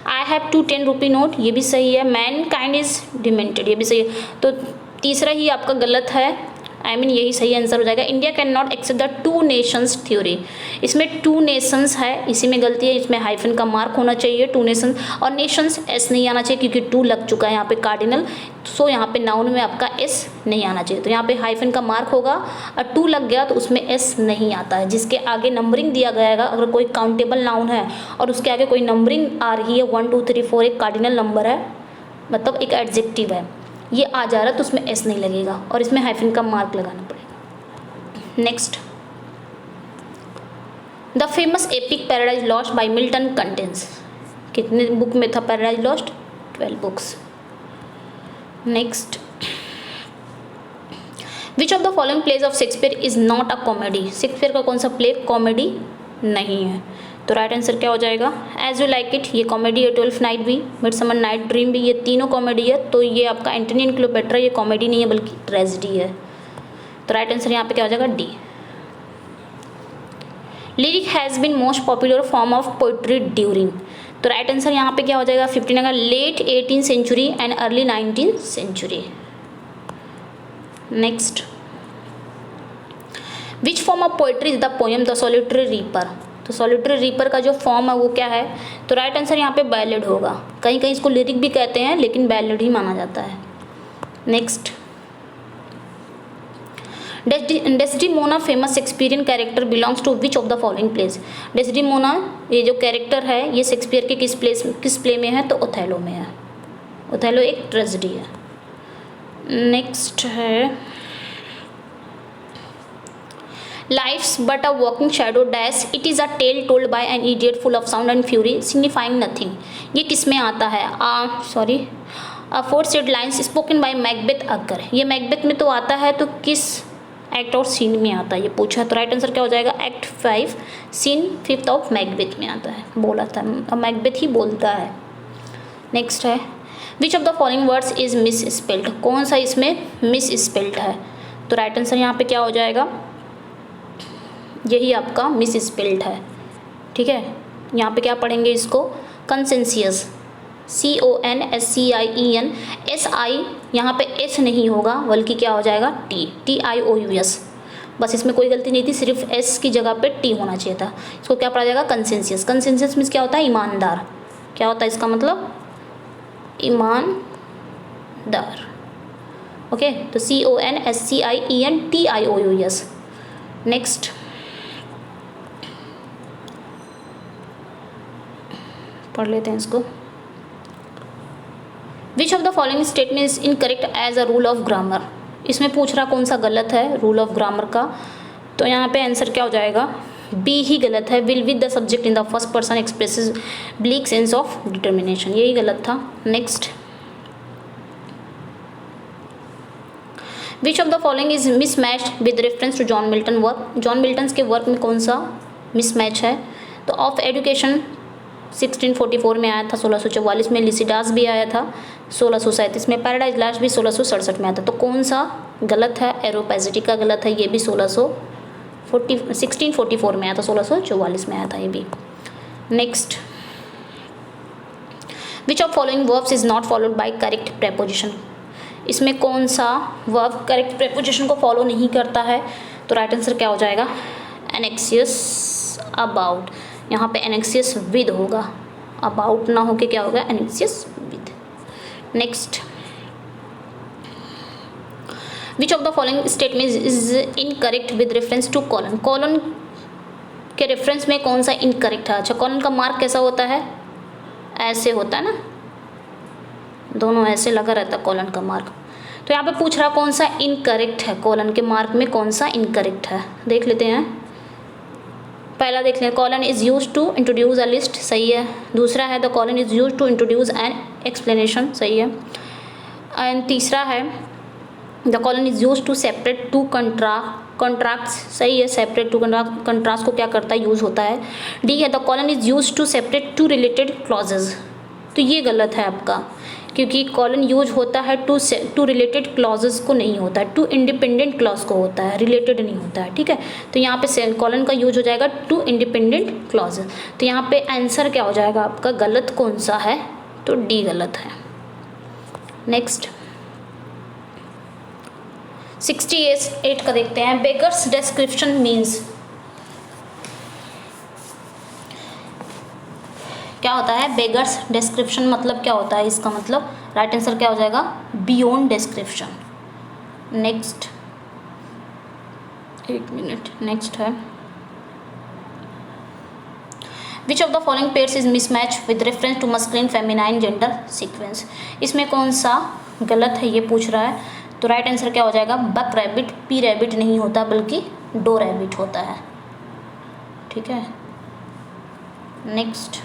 Speaker 1: आई हैव 2 10 रुपी नोट, ये भी सही है. मैन काइंड इज डिमेंटेड, ये भी सही है. तो तीसरा ही आपका गलत है. यही सही आंसर हो जाएगा. India can not accept the two nations theory. इसमें टू नेशंस है, इसी में गलती है. इसमें हाइफन का मार्क होना चाहिए टू नेशंस, और नेशंस एस नहीं आना चाहिए क्योंकि टू लग चुका है यहाँ पे कार्डिनल. सो यहाँ पे नाउन में आपका एस नहीं आना चाहिए. तो यहाँ पे हाइफन का मार्क होगा और टू लग गया तो उसमें एस नहीं आता है. जिसके आगे नंबरिंग दिया गया है, अगर कोई काउंटेबल नाउन है और उसके आगे कोई नंबरिंग आ रही है 1 2 3 4, एक कार्डिनल नंबर है, मतलब एक एडजेक्टिव है, ये आ जा रहा है तो उसमें एस नहीं लगेगा और इसमें हाइफन का मार्क लगाना पड़ेगा. Next, the famous epic paradise lost by Milton contains. कितने बुक में था paradise lost? 12 books. Next, which of the following plays of Shakespeare is not a comedy? Shakespeare का कौन सा प्ले कॉमेडी नहीं है? तो राइट आंसर क्या हो जाएगा? एज यू लाइक इट, ये कॉमेडी है. 12th नाइट भी, मिडसमर नाइट ड्रीम भी, ये तीनों कॉमेडी है. तो ये आपका एंटनी एंड क्लियोपेट्रा ये कॉमेडी नहीं है बल्कि ट्रेजेडी है. तो राइट आंसर यहाँ पे क्या हो जाएगा? D. Lyric has been most popular form of poetry during. तो राइट आंसर यहाँ पे क्या हो जाएगा? 15 का late 18th century and early 19th century. Next, which form of poetry is the poem the solitary reaper? तो सॉलिटरी रीपर का जो फॉर्म है वो क्या है? तो राइट आंसर यहाँ पे बैलेड होगा. कहीं कहीं इसको लिरिक भी कहते हैं लेकिन बैलेड ही माना जाता है. Next, Desdemona famous Shakespearean character belongs to which of the following place? Desdemona ये जो कैरेक्टर है ये शेक्सपियर के किस प्ले में है? तो ओथेलो में है. ओथेलो एक ट्रेजेडी है. नेक्स्ट है life's but a walking shadow dash it is a tale told by an idiot full of sound and fury signifying nothing. ये किस में आता है? Foresaid lines spoken by Macbeth occur. ये Macbeth में तो आता है, तो किस एक्ट और सीन में आता है ये पूछा. तो राइट आंसर क्या हो जाएगा? Act 5 scene 5th of Macbeth में आता है. बोला था मैकबेथ ही बोलता है. नेक्स्ट है which of the following words is miss spelled? कौन सा इसमें मिस स्पेल्ड है? तो राइट आंसर यहाँ पे क्या हो जाएगा? यही आपका मिस स्पेल्ड है. ठीक है, यहाँ पे क्या पढ़ेंगे इसको? कंसेंसियस, CONSCIEN. SI यहाँ पे S नहीं होगा बल्कि क्या हो जाएगा? TIOUS. बस इसमें कोई गलती नहीं थी, सिर्फ S की जगह पे T होना चाहिए था. इसको क्या पढ़ा जाएगा? कंसेंसियस. कंसेंसियस मीन्स क्या होता है? ईमानदार. क्या होता है इसका मतलब? ईमानदार. ओके, तो CONSCIEN TIOUS. नेक्स्ट, पढ़ लेते हैं इसको। Which of the following statement is incorrect as a rule of grammar. इसमें पूछ रहा कौन सा गलत है रूल ऑफ ग्रामर का, तो यहाँ पे आंसर क्या हो जाएगा, बी ही गलत है। Will with the subject in the first person expresses bleak sense of determination, यही गलत था। Next, which of the following is mismatched with reference to John Milton work. John Milton के वर्क में कौन सा मिसमैच है, तो ऑफ एजुकेशन 1644 में आया था, 1644 में लिसिडास भी आया था, 1637 में पैराडाइज लास्ट भी 1667 में आया था। तो कौन सा गलत है, एरोपैजिटिका गलत है, ये भी 1644 में आया था, 1644 में आया था ये भी। Next, which of following verbs is not followed by correct preposition. इसमें कौन सा वर्ब करेक्ट प्रेपोजिशन को फॉलो नहीं करता है, तो राइट आंसर क्या हो जाएगा, एनेक्सियस अबाउट। यहाँ पे एनेक्सियस विद होगा, अबाउट ना होके क्या होगा, एनेक्सियस with. Next, which of the following statement is incorrect with reference to colon. Colon के रेफरेंस में कौन सा इनकरेक्ट है। अच्छा, कॉलन का मार्क कैसा होता है, ऐसे होता है ना, दोनों ऐसे लगा रहता है कॉलन का मार्क। तो यहाँ पे पूछ रहा कौन सा इनकरेक्ट है, कॉलन के मार्क में कौन सा इनकरेक्ट है, देख लेते हैं। पहला देख लें, colon is use to introduce a list, सही है। दूसरा है the colon is use to introduce an explanation, सही है। एंड तीसरा है the colon is use to separate two contracts, सही है। सेपरेट टू कंट्रास्ट को क्या करता है, यूज होता है। डी है the colon is use to separate two related clauses, तो ये गलत है आपका, क्योंकि कॉलन यूज होता है टू रिलेटेड क्लॉजेस को नहीं होता है, टू इंडिपेंडेंट क्लॉज को होता है, रिलेटेड नहीं होता है, ठीक है। तो यहाँ पे कॉलन का यूज हो जाएगा टू इंडिपेंडेंट क्लॉजेस। तो यहाँ पे आंसर क्या हो जाएगा आपका, गलत कौन सा है, तो डी गलत है। नेक्स्ट, 68 का देखते हैं। बेगर्स डिस्क्रिप्शन मीन्स क्या होता है, बेगर्स डिस्क्रिप्शन मतलब क्या होता है, इसका मतलब राइट आंसर क्या हो जाएगा, बियॉन्ड डिस्क्रिप्शन। नेक्स्ट, एक मिनट, नेक्स्ट है which of the following pairs is mismatch with reference to masculine feminine gender sequence. इसमें कौन सा गलत है ये पूछ रहा है, तो राइट आंसर क्या हो जाएगा, बक रैबिट, पी रैबिट नहीं होता बल्कि डो रैबिट होता है, ठीक है। Next,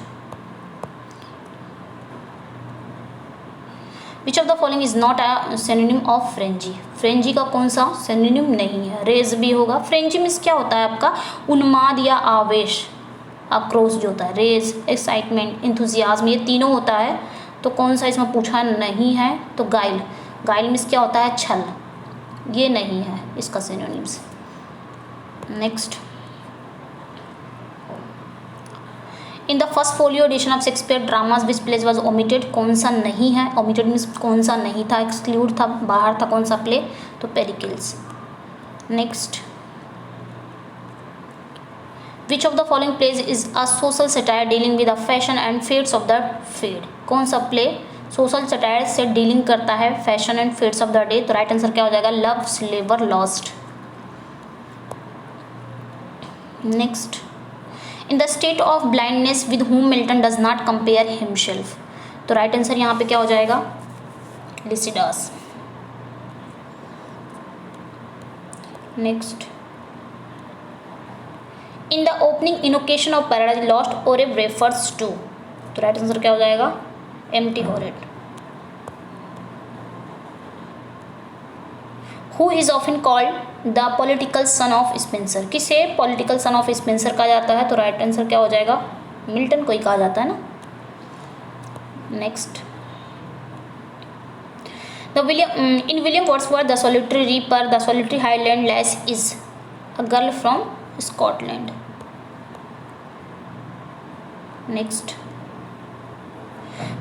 Speaker 1: which of the following is not a synonym of frenzy. Frenzy का कौन सा सिनोनिम नहीं है, रेज भी होगा। फ्रेंजी मीन्स क्या होता है आपका, उन्माद या आवेश, आक्रोश जो होता है, रेज, एक्साइटमेंट, इंथुजियाज्म, ये तीनों होता है। तो कौन सा इसमें पूछा नहीं है, तो गाइल। गाइल मीन्स क्या होता है, छल, ये नहीं है इसका synonyms. Next, in the first folio edition of Shakespeare dramas which plays was omitted, कौन सा नहीं है, ओमिटेड मीन्स कौन सा नहीं था, एक्सक्लूड था, बाहर था, कौन सा प्ले, तो Pericles. Next, which of the following plays is a social satire dealing with the fashion and fads of the fad. कौन सा प्ले सोशल सटायर से डीलिंग करता है fashion and fads of the day, तो right answer क्या हो जाएगा, love स्लेवर lost. Next, in the state of blindness with whom Milton does not compare himself, तो राइट आंसर यहाँ पे क्या हो जाएगा, Lycidas. Next, in the opening invocation of paradise lost Oreb refers to, तो राइट आंसर क्या हो जाएगा, empty Horeb. Who is often called the political son of Spenser. किसे पॉलिटिकल सन ऑफ स्पेंसर कहा जाता है, तो राइट आंसर क्या हो जाएगा, मिल्टन को ही कहा जाता है ना। Next, in William Wordsworth the solitary reaper the solitary highland lass is a girl from Scotland. Next,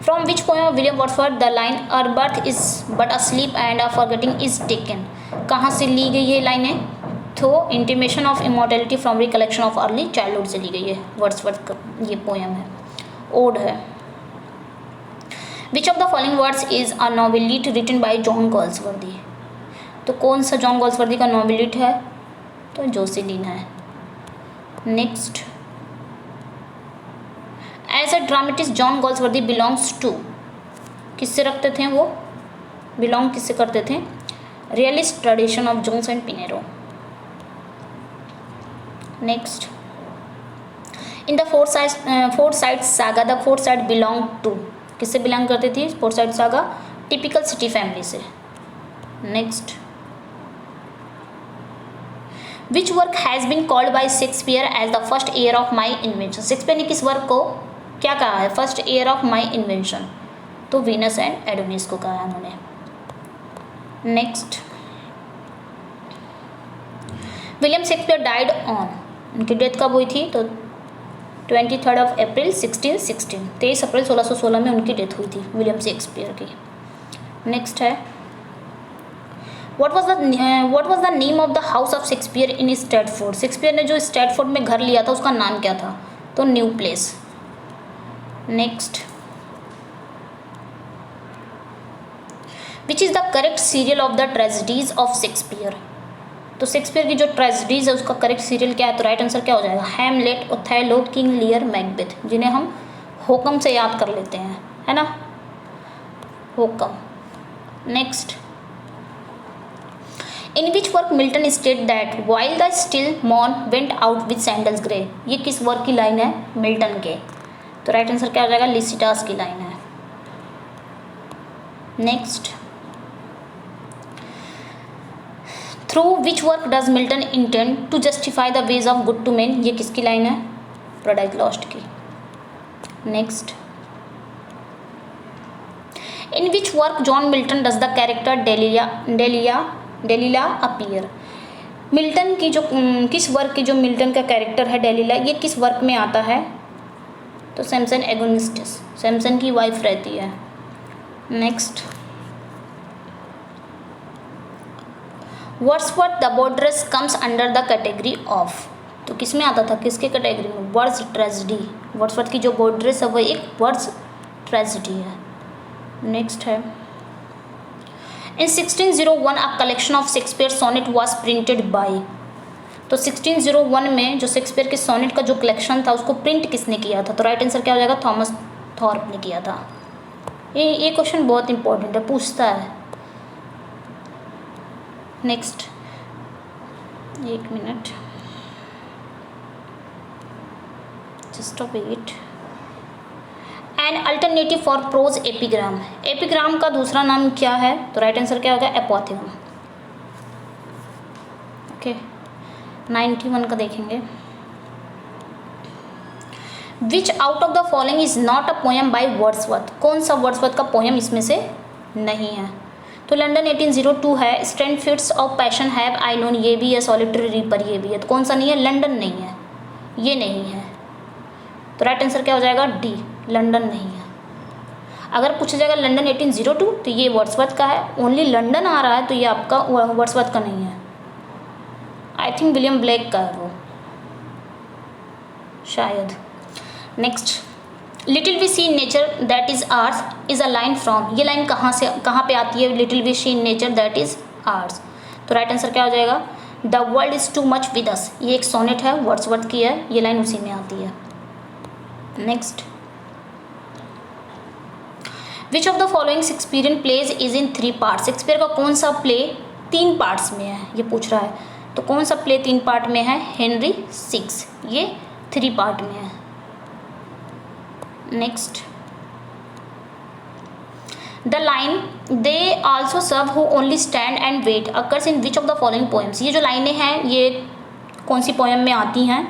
Speaker 1: from which poem of William Wordsworth the line our birth is but a sleep and a forgetting is taken, कहाँ से ली गई ये लाइनें, तो intimation of immortality from recollection of early childhood से ली गई है, वर्ड्सवर्थ का ये पोएम है, ओड है। Which of the following words is a novelette written by John Galsworthy, तो कौन सा जॉन गॉल्सवर्दी का नॉवेलिट है, तो जोसेलिन है। Next, as a dramatist John Galsworthy belongs to, किससे रखते थे वो, बिलोंग किससे करते थे, realist tradition of Jones and Pinero. Next, in the Forsyte Saga the Forsyte belong to, किससे बिलोंग करती थी Forsyte Saga, typical city family से। Next, which work has been called by Shakespeare as the first heir of my invention, Shakespeare ने किस work को क्या कहा है first heir of my invention, तो वीनस एंड एडोनिस को कहा है उन्होंने। Next, William Shakespeare died on, उनकी डेथ कब हुई थी, तो 23 अप्रैल 1616, 23 अप्रैल 1616 में उनकी डेथ हुई थी विलियम शेक्सपियर की। नेक्स्ट है, what was the name of the house of Shakespeare in Stratford, Shakespeare ने जो स्ट्रैटफोर्ड में घर लिया था उसका नाम क्या था, तो new place. Next, which is the correct serial of the tragedies of Shakespeare, तो शेक्सपियर की जो ट्रेजेडीज है उसका करेक्ट सीरियल क्या है, तो राइट आंसर क्या हो जाएगा, Hamlet, Othello, King Lear, Macbeth, जिन्हें हम होकम से याद कर लेते हैं, है ना, होकम। Next, in which work Milton state that while the still morn went out with sandals grey, ये किस वर्क की लाइन है, मिल्टन के, तो राइट आंसर क्या हो जाएगा, लिसिटास की लाइन है। Next, through which work does Milton intend to justify the ways of God to man, ये किसकी लाइन है, पैराडाइज लॉस्ट की। Next, in which work John Milton does the character Delilah appear, Milton की जो किस work की जो Milton का कैरेक्टर है डेलिला, ये किस वर्क में आता है, तो सैमसन एगोनिस्टिस, सैमसन की वाइफ रहती है। Next, Wordsworth the Borderers comes under the category of, तो किस में आता था, किसके कैटेगरी में, वर्ड्स ट्रेजेडी, वर्ड्सवर्थ की जो बॉर्डरस है वो एक वर्ड्स ट्रेजेडी है। नेक्स्ट है, in 1601 a collection of Shakespeare sonnet was printed by, तो 1601 में जो शेक्सपियर के सोनेट का जो कलेक्शन था उसको प्रिंट किसने किया था, तो राइट आंसर क्या हो जाएगा, थॉमस थॉर्प ने किया था। ये क्वेश्चन बहुत इंपॉर्टेंट है, पूछता है। नेक्स्ट, एक minute, just wait, an alternative for prose epigram, epigram का दूसरा नाम क्या है, तो राइट आंसर क्या होगा, एपोथेगम। ओके, 91 का देखेंगे, विच out of the following is not a poem by Wordsworth, कौन सा वर्ड्सवर्थ का पोएम इसमें से नहीं है, तो लंदन 1802 है, strange fits of passion have I known, ये भी है, सॉलिटरी रीपर ये भी है, तो कौन सा नहीं है, लंदन नहीं है, ये नहीं है, तो राइट आंसर क्या हो जाएगा, डी, लंदन नहीं है। अगर पूछा जाएगा लंदन 1802 तो ये वर्ड्सवर्थ का है, ओनली लंदन आ रहा है तो ये आपका वर्ड्सवर्थ का नहीं है, आई थिंक विलियम ब्लेक का है वो शायद। Next, little we see in nature that is ours is a line from, ये लाइन कहाँ पे आती है, little we see in nature that is ours, तो राइट आंसर क्या हो जाएगा, the world is too much with us, ये एक सोनेट है, वर्ड्सवर्थ की है, ये लाइन उसी में आती है। Next, which of the following Shakespearean plays is in 3 parts, Shakespeare का कौन सा प्ले 3 पार्ट्स में है, ये पूछ रहा है, तो कौन सा प्ले 3 पार्ट में है, हेनरी 6, ये 3 पार्ट में है। Next, the line they also serve who only stand and wait occurs in which of the following poems, ये जो लाइनें हैं ये कौन सी पोएम में आती हैं,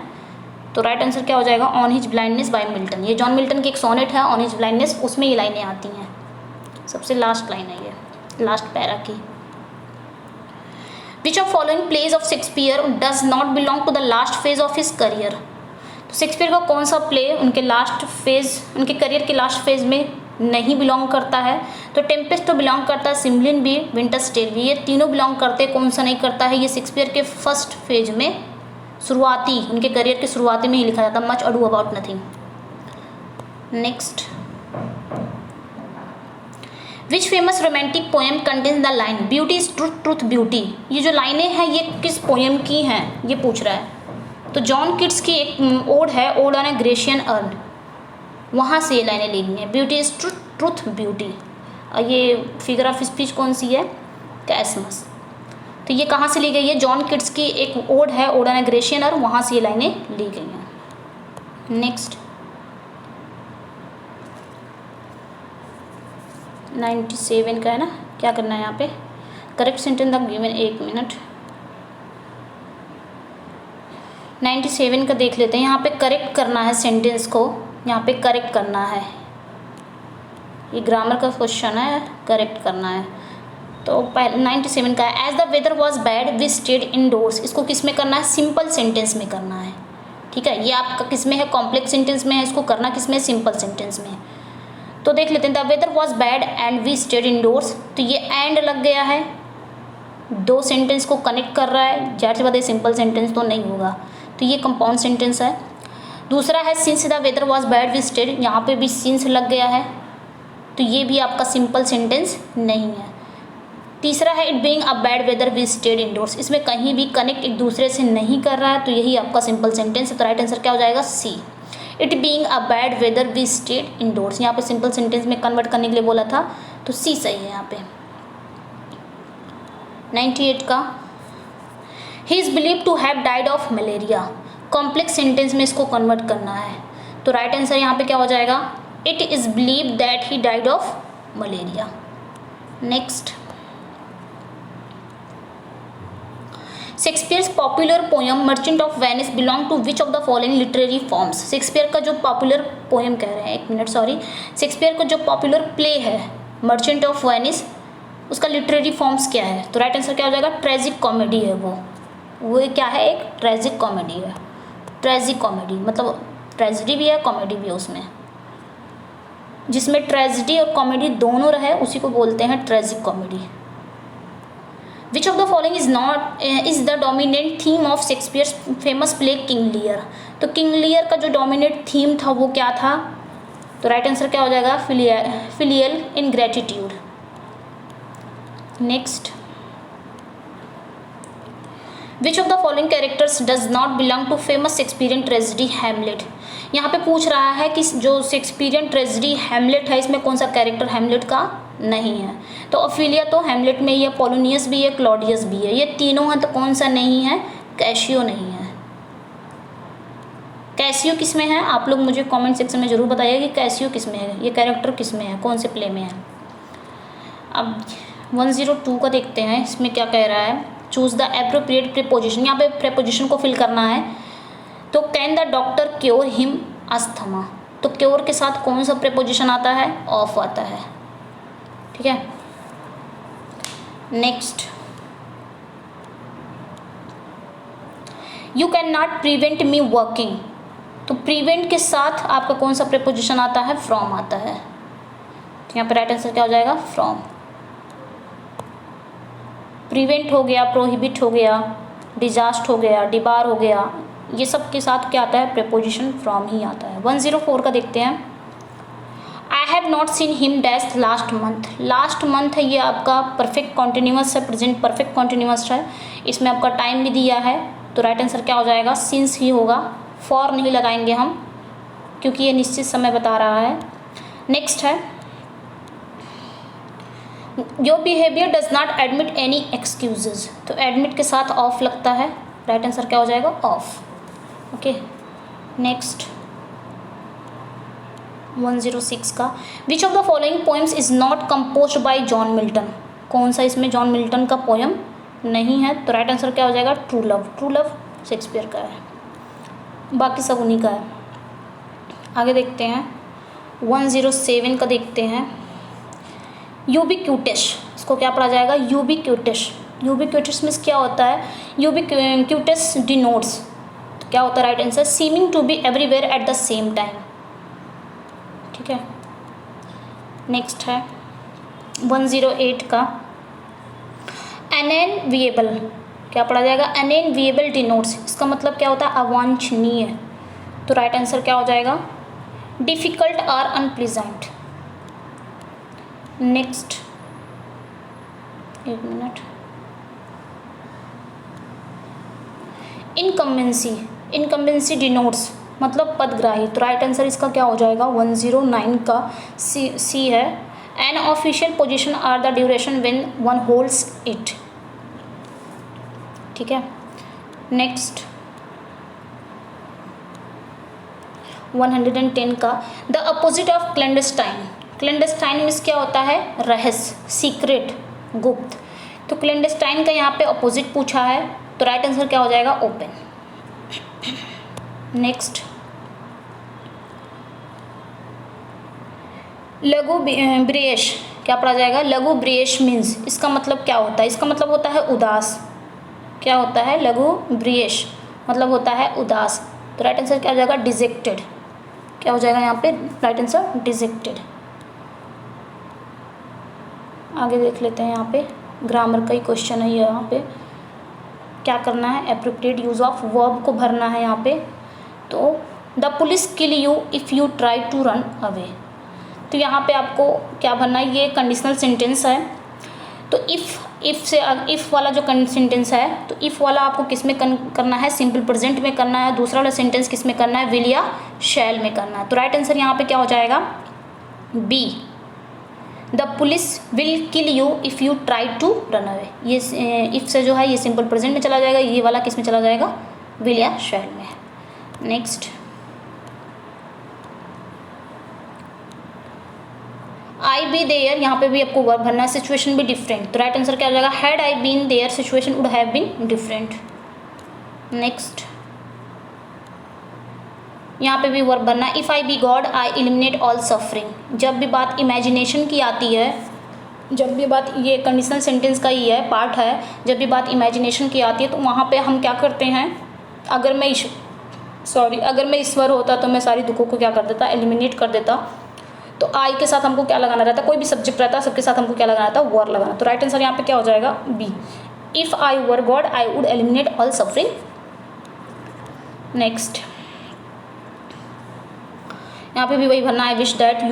Speaker 1: तो राइट आंसर क्या हो जाएगा, on his blindness by Milton, ये जॉन मिल्टन की एक सोनेट है ऑन हिज ब्लाइंडनेस, उसमें ये लाइनें आती हैं, सबसे लास्ट लाइन है ये, लास्ट पैरा की। Which of following plays of Shakespeare does not belong to the last phase of his career, तो शेक्सपियर का कौन सा प्ले उनके लास्ट फेज, उनके करियर के लास्ट फेज में नहीं बिलोंग करता है, तो टेम्पेस्ट तो बिलोंग करता है, सिम्बलिन भी, विंटर्स टेल भी, ये तीनों बिलोंग करते हैं, कौन सा नहीं करता है, ये शेक्सपियर के फर्स्ट फेज में, शुरुआती उनके करियर के शुरुआती में ही लिखा जाता, much ado about nothing. Next, which famous romantic poem contains the line beauty is truth truth beauty, ये जो लाइनें हैं ये किस पोएम की हैं, ये पूछ रहा है, तो जॉन किट्स की एक ओड है, odd on A Grecian earn, वहाँ से ये लाइनें ली गई हैं। Beauty is truth, truth beauty. ये फिगर ऑफ स्पीच कौन सी है? कैसमस। तो ये कहाँ से ली गई है? जॉन किट्स की एक ओड है, ओड एन ग्रेशियन, और वहाँ से ये लाइनें ली गई हैं। नेक्स्ट 97 का है ना, क्या करना है यहाँ पे? Correct sentence the given, 1 minute. 97 का देख लेते हैं। यहाँ पे करेक्ट करना है सेंटेंस को, यहाँ पे करेक्ट करना है। ये ग्रामर का क्वेश्चन है, करेक्ट करना है। तो 97 का है, as the weather was bad we stayed indoors. इसको किस में करना है? सिंपल सेंटेंस में करना है। ठीक है, ये आपका किस में है? कॉम्प्लेक्स सेंटेंस में है। इसको करना किस में? सिंपल सेंटेंस में। तो देख लेते हैं, the weather was bad and we stayed indoors. तो ये एंड लग गया है, दो सेंटेंस को कनेक्ट कर रहा है। जाहिर सी बात है सिंपल सेंटेंस तो नहीं होगा, तो ये कंपाउंड सेंटेंस है। दूसरा है since the weather was bad we stayed, यहाँ पे भी सिंस लग गया है, तो ये भी आपका सिंपल सेंटेंस नहीं है। तीसरा है it being a bad weather we stayed indoors, इसमें कहीं भी कनेक्ट एक दूसरे से नहीं कर रहा है, तो यही आपका सिंपल सेंटेंस है। तो राइट आंसर क्या हो जाएगा? C, it being a bad weather we stayed indoors. यहाँ पे सिंपल सेंटेंस में कन्वर्ट करने के लिए बोला था, तो सी सही है यहाँ पे। 98 का, he is believe to have died of malaria. Complex sentence में इसको कन्वर्ट करना है, तो राइट आंसर यहाँ पे क्या हो जाएगा? It is believe that he died of malaria. Next, Shakespeare's popular poem Merchant of Venice belong to which of the following literary forms. Shakespeare का जो पॉपुलर पोयम कह रहे हैं, 1 मिनट सॉरी, शेक्सपियर का जो पॉपुलर प्ले है merchant of Venice, उसका literary forms क्या है? तो राइट आंसर क्या हो जाएगा? ट्रेजिक कॉमेडी है वो क्या है? एक ट्रेजिक कॉमेडी है। ट्रेजिक कॉमेडी मतलब ट्रेजिडी भी है, कॉमेडी भी है उसमें, जिसमें ट्रेजिडी और कॉमेडी दोनों रहे उसी को बोलते हैं tragic comedy. Which of the following is the dominant theme of Shakespeare's famous play King Lear. तो किंग लियर का जो डोमिनेंट थीम था वो क्या था? तो राइट आंसर क्या हो जाएगा? Filial ingratitude. Next, which of the following characters does not belong to famous Shakespearean tragedy Hamlet. यहाँ पे पूछ रहा है कि जो शेक्सपियरियन ट्रेजिडी हैमलेट है, इसमें कौन सा कैरेक्टर हैमलेट का नहीं है? तो ऑफिलिया तो हैमलेट में ही है, पोलोनियस भी है, क्लॉडियस भी है, ये तीनों हैं, तो कौन सा नहीं है? कैसियो नहीं है। कैसियो किस में है? आप लोग मुझे कमेंट सेक्शन में ज़रूर बताइएगा कि कैसियो किस में है, ये कैरेक्टर किस में है, कौन से प्ले में है। अब 102 का देखते हैं, इसमें क्या कह रहा है? Choose the appropriate preposition. यहाँ पे प्रीपोजिशन को फिल करना है। तो can the doctor cure him asthma, तो क्योर के साथ कौन सा प्रीपोजिशन आता है? ऑफ आता है। ठीक है, next, you can not prevent me working. तो प्रिवेंट के साथ आपका कौन सा प्रीपोजिशन आता है? फ्रॉम आता है। तो यहाँ पे राइट आंसर क्या हो जाएगा? फ्रॉम। प्रिवेंट हो गया, प्रोहिबिट हो गया, डिजास्ट हो गया, डिबार हो गया, ये सब के साथ क्या आता है? प्रीपोजिशन फ्रॉम ही आता है। 104 का देखते हैं, I have not seen him dash last month. Last month है, ये आपका परफेक्ट कॉन्टिन्यूअस है, प्रेजेंट परफेक्ट कॉन्टिन्यूअस है, इसमें आपका टाइम भी दिया है, तो राइट आंसर क्या हो जाएगा? सिंस ही होगा। फॉर नहीं लगाएंगे हम, क्योंकि ये निश्चित समय बता रहा है। नेक्स्ट है, your behaviour does not admit any excuses. तो एडमिट के साथ ऑफ लगता है, राइट आंसर क्या हो जाएगा? ऑफ। ओके, नेक्स्ट 106 का, विच of the following poems is not composed bye John Milton. कौन सा इसमें जॉन मिल्टन का पोएम नहीं है? तो राइट आंसर क्या हो जाएगा? True love. True love Shakespeare का है, बाकी सब उन्हीं का है। आगे देखते हैं 107 का देखते हैं, यूबिक्यूटिश। इसको क्या पढ़ा जाएगा? यूबिक्यूटिश। यूबिक्यूटिश मीन्स क्या होता है? यूबिक्यूटिस डिनोट्स, तो क्या होता है right answer? Seeming to be everywhere at the same time. ठीक है, नेक्स्ट है 108 का, अनएनविएबल। क्या पढ़ा जाएगा? अनएनविएबल डिनोट्स, इसका मतलब क्या होता है? अवांछनीय। तो राइट आंसर क्या हो जाएगा? डिफिकल्ट और unpleasant. Next, 1 minute, incumbency. Incumbency denotes, मतलब पदग्राही। तो राइट आंसर इसका क्या हो जाएगा 109 का सी है। An official position or the duration when one holds it. ठीक है, नेक्स्ट 110 का the opposite of clandestine. Clandestine means क्या होता है, रहस्य, सीक्रेट, गुप्त। तो क्लैंडस्टाइन का यहाँ पे अपोजिट पूछा है, तो राइट आंसर क्या हो जाएगा ओपन। नेक्स्ट लघु ब्रेश, क्या पढ़ा जाएगा, लघु ब्रेश मीन्स इसका मतलब क्या होता है, इसका मतलब होता है उदास। क्या होता है, लघु ब्रेश मतलब होता है उदास। तो राइट आंसर क्या हो जाएगा डिजेक्टेड। क्या हो जाएगा यहाँ पे राइट आंसर डिजेक्टेड। आगे देख लेते हैं, यहाँ पे ग्रामर का ही क्वेश्चन है ये। यहाँ पे क्या करना है, एप्रोप्रिएट यूज़ ऑफ वर्ब को भरना है यहाँ पे। तो the police kill you if you try to run away. तो यहाँ पे आपको क्या भरना है, ये कंडीशनल सेंटेंस है। तो इफ़ वाला जो सेंटेंस है, तो इफ़ वाला आपको किस में करना है, सिंपल प्रेजेंट में करना है। दूसरा वाला सेंटेंस किस में करना है, विल या शैल में करना है। तो राइट आंसर यहाँ पे क्या हो जाएगा B, the police will kill you if you try to run away. ये इफ़ से जो है ये सिंपल प्रेजेंट में चला जाएगा, ये वाला किस में चला जाएगा, विल या शैल में। नेक्स्ट आई बी देयर, यहाँ पे भी आपको वर्ब भरना है, सिचुएशन भी डिफरेंट। तो राइट आंसर क्या हो जाएगा, had I been there situation would have been different. Next यहाँ पे भी वर्ब भरना है, if I be God I eliminate all suffering. जब भी बात इमेजिनेशन की आती है, जब भी बात, ये कंडीशनल सेंटेंस का ही है पार्ट है, जब भी बात इमेजिनेशन की आती है तो वहाँ पे हम क्या करते हैं, अगर मैं ईश्वर होता तो मैं सारी दुखों को क्या कर देता, एलिमिनेट कर देता। तो आई के साथ हमको क्या लगाना रहता, कोई भी सब्जेक्ट रहता सबके साथ हमको क्या लगाना रहता, वर लगाना। तो राइट आंसर यहाँ पे क्या हो जाएगा B, if I were God I would eliminate all suffering. Next यहाँ पे भी वही भरना, I wish that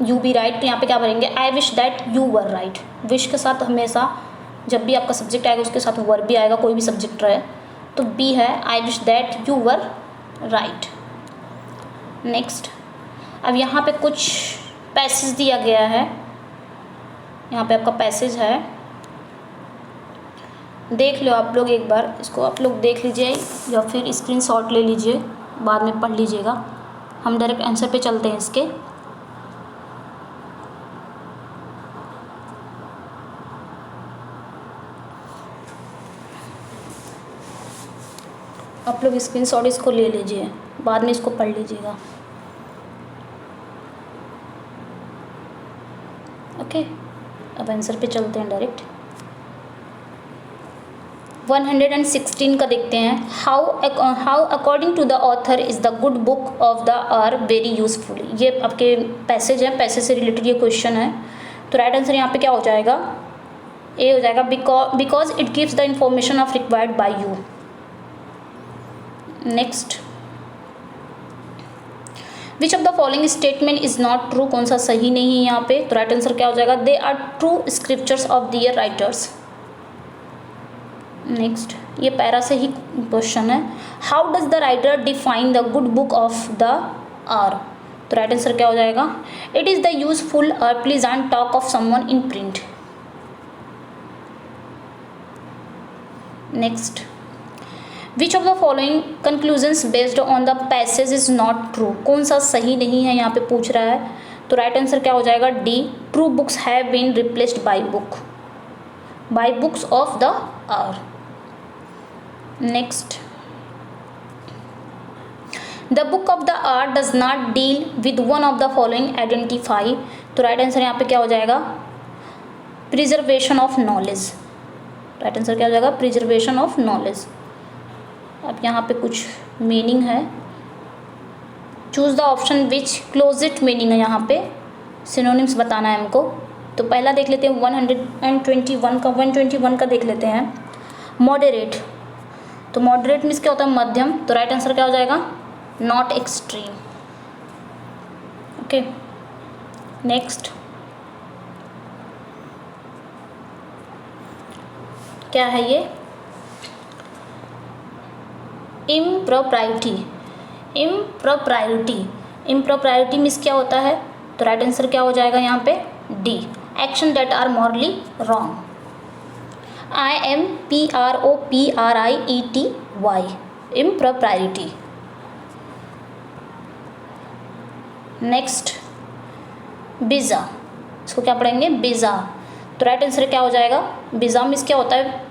Speaker 1: you be right. तो यहाँ पे क्या भरेंगे, I wish that you were right. Wish के साथ हमेशा जब भी आपका सब्जेक्ट आएगा उसके साथ वर भी आएगा, कोई भी सब्जेक्ट रहे। तो बी है, आई wish that you were right. Next अब यहाँ पे कुछ पैसेज दिया गया है, यहाँ पे आपका पैसेज है, देख लो आप लोग एक बार, इसको आप लोग देख लीजिए या फिर स्क्रीनशॉट ले लीजिए, बाद में पढ़ लीजिएगा। हम डायरेक्ट आंसर पे चलते हैं इसके। आप लोग स्क्रीनशॉट इसको ले लीजिए, बाद में इसको पढ़ लीजिएगा। ओके, अब आंसर पे चलते हैं डायरेक्ट। 116 का देखते हैं, how according to the author is the good book of the hour very useful. ये आपके पैसेज है, पैसेज से रिलेटेड ये क्वेश्चन है। तो राइट आंसर यहाँ पे क्या हो जाएगा, ए हो जाएगा, because it gives the information of required by you. Next which of the following statement is not true, कौन सा सही नहीं है यहाँ पे। तो राइट आंसर क्या हो जाएगा, they are true scriptures of their writers. Next ये पैरा से ही क्वेश्चन है, how does the writer define the good book of the hour. तो राइट आंसर क्या हो जाएगा, इट इज़ द यूजफुल और pleasant talk of someone in print. Next which of the following conclusions based on the passage is not true, कौन सा सही नहीं है यहाँ पे पूछ रहा है। तो राइट आंसर क्या हो जाएगा D, true books have been replaced by books of the hour. Next the book of the hour does not deal with one of the following identify. तो राइट आंसर यहाँ पे क्या हो जाएगा, preservation of knowledge. Right answer क्या हो जाएगा, preservation of knowledge. अब यहाँ पे कुछ मीनिंग है, choose the option which closet meaning है, यहाँ पे सिनोनिम्स बताना है हमको। तो पहला देख लेते हैं 121 का देख लेते हैं, मॉडरेट। तो मॉडरेट मीन्स क्या होता है, मध्यम। तो राइट आंसर क्या हो जाएगा, नॉट एक्सट्रीम। ओके, नेक्स्ट क्या है ये, इम्प्रॉप्राइटी। इम्प्रॉप्राइटी। इम्प्रॉप्राइटी मीन्स क्या होता है, तो राइट आंसर क्या हो जाएगा यहाँ पे D, action that are morally wrong. IMPROPRIETY, impropriety. Next बिज़ा, इसको क्या पढ़ेंगे, बिज़ा। तो राइट आंसर क्या हो जाएगा, बिज़ा मीन्स क्या होता है,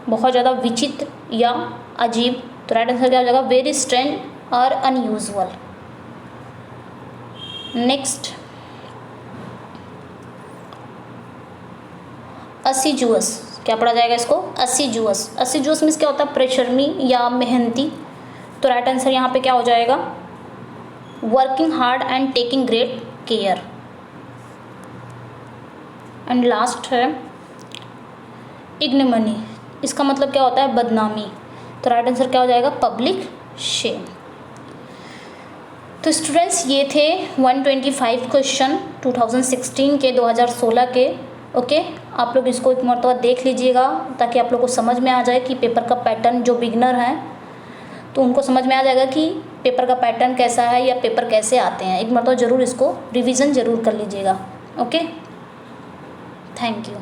Speaker 1: बहुत ज़्यादा विचित्र या अजीब। तो राइट आंसर क्या हो जाएगा, वेरी स्ट्रेंज और अनयूजुअल। नेक्स्ट असिजुअस, क्या पढ़ा जाएगा इसको, असिजुअस। असिजुअस मीन्स क्या होता है, परिश्रमी या मेहनती। तो राइट आंसर यहाँ पे क्या हो जाएगा, working hard and taking great care. And last है इग्नोमिनी, इसका मतलब क्या होता है, बदनामी। तो राइट आंसर क्या हो जाएगा, पब्लिक शेम। तो स्टूडेंट्स ये थे 125 क्वेश्चन 2016 के, 2016 के। ओके, आप लोग इसको एक मरतबा देख लीजिएगा ताकि आप लोग को समझ में आ जाए कि पेपर का पैटर्न, जो बिगनर हैं तो उनको समझ में आ जाएगा कि पेपर का पैटर्न कैसा है या पेपर कैसे आते हैं। एक मरतबा ज़रूर इसको रिवीजन ज़रूर कर लीजिएगा। Okay, thank you.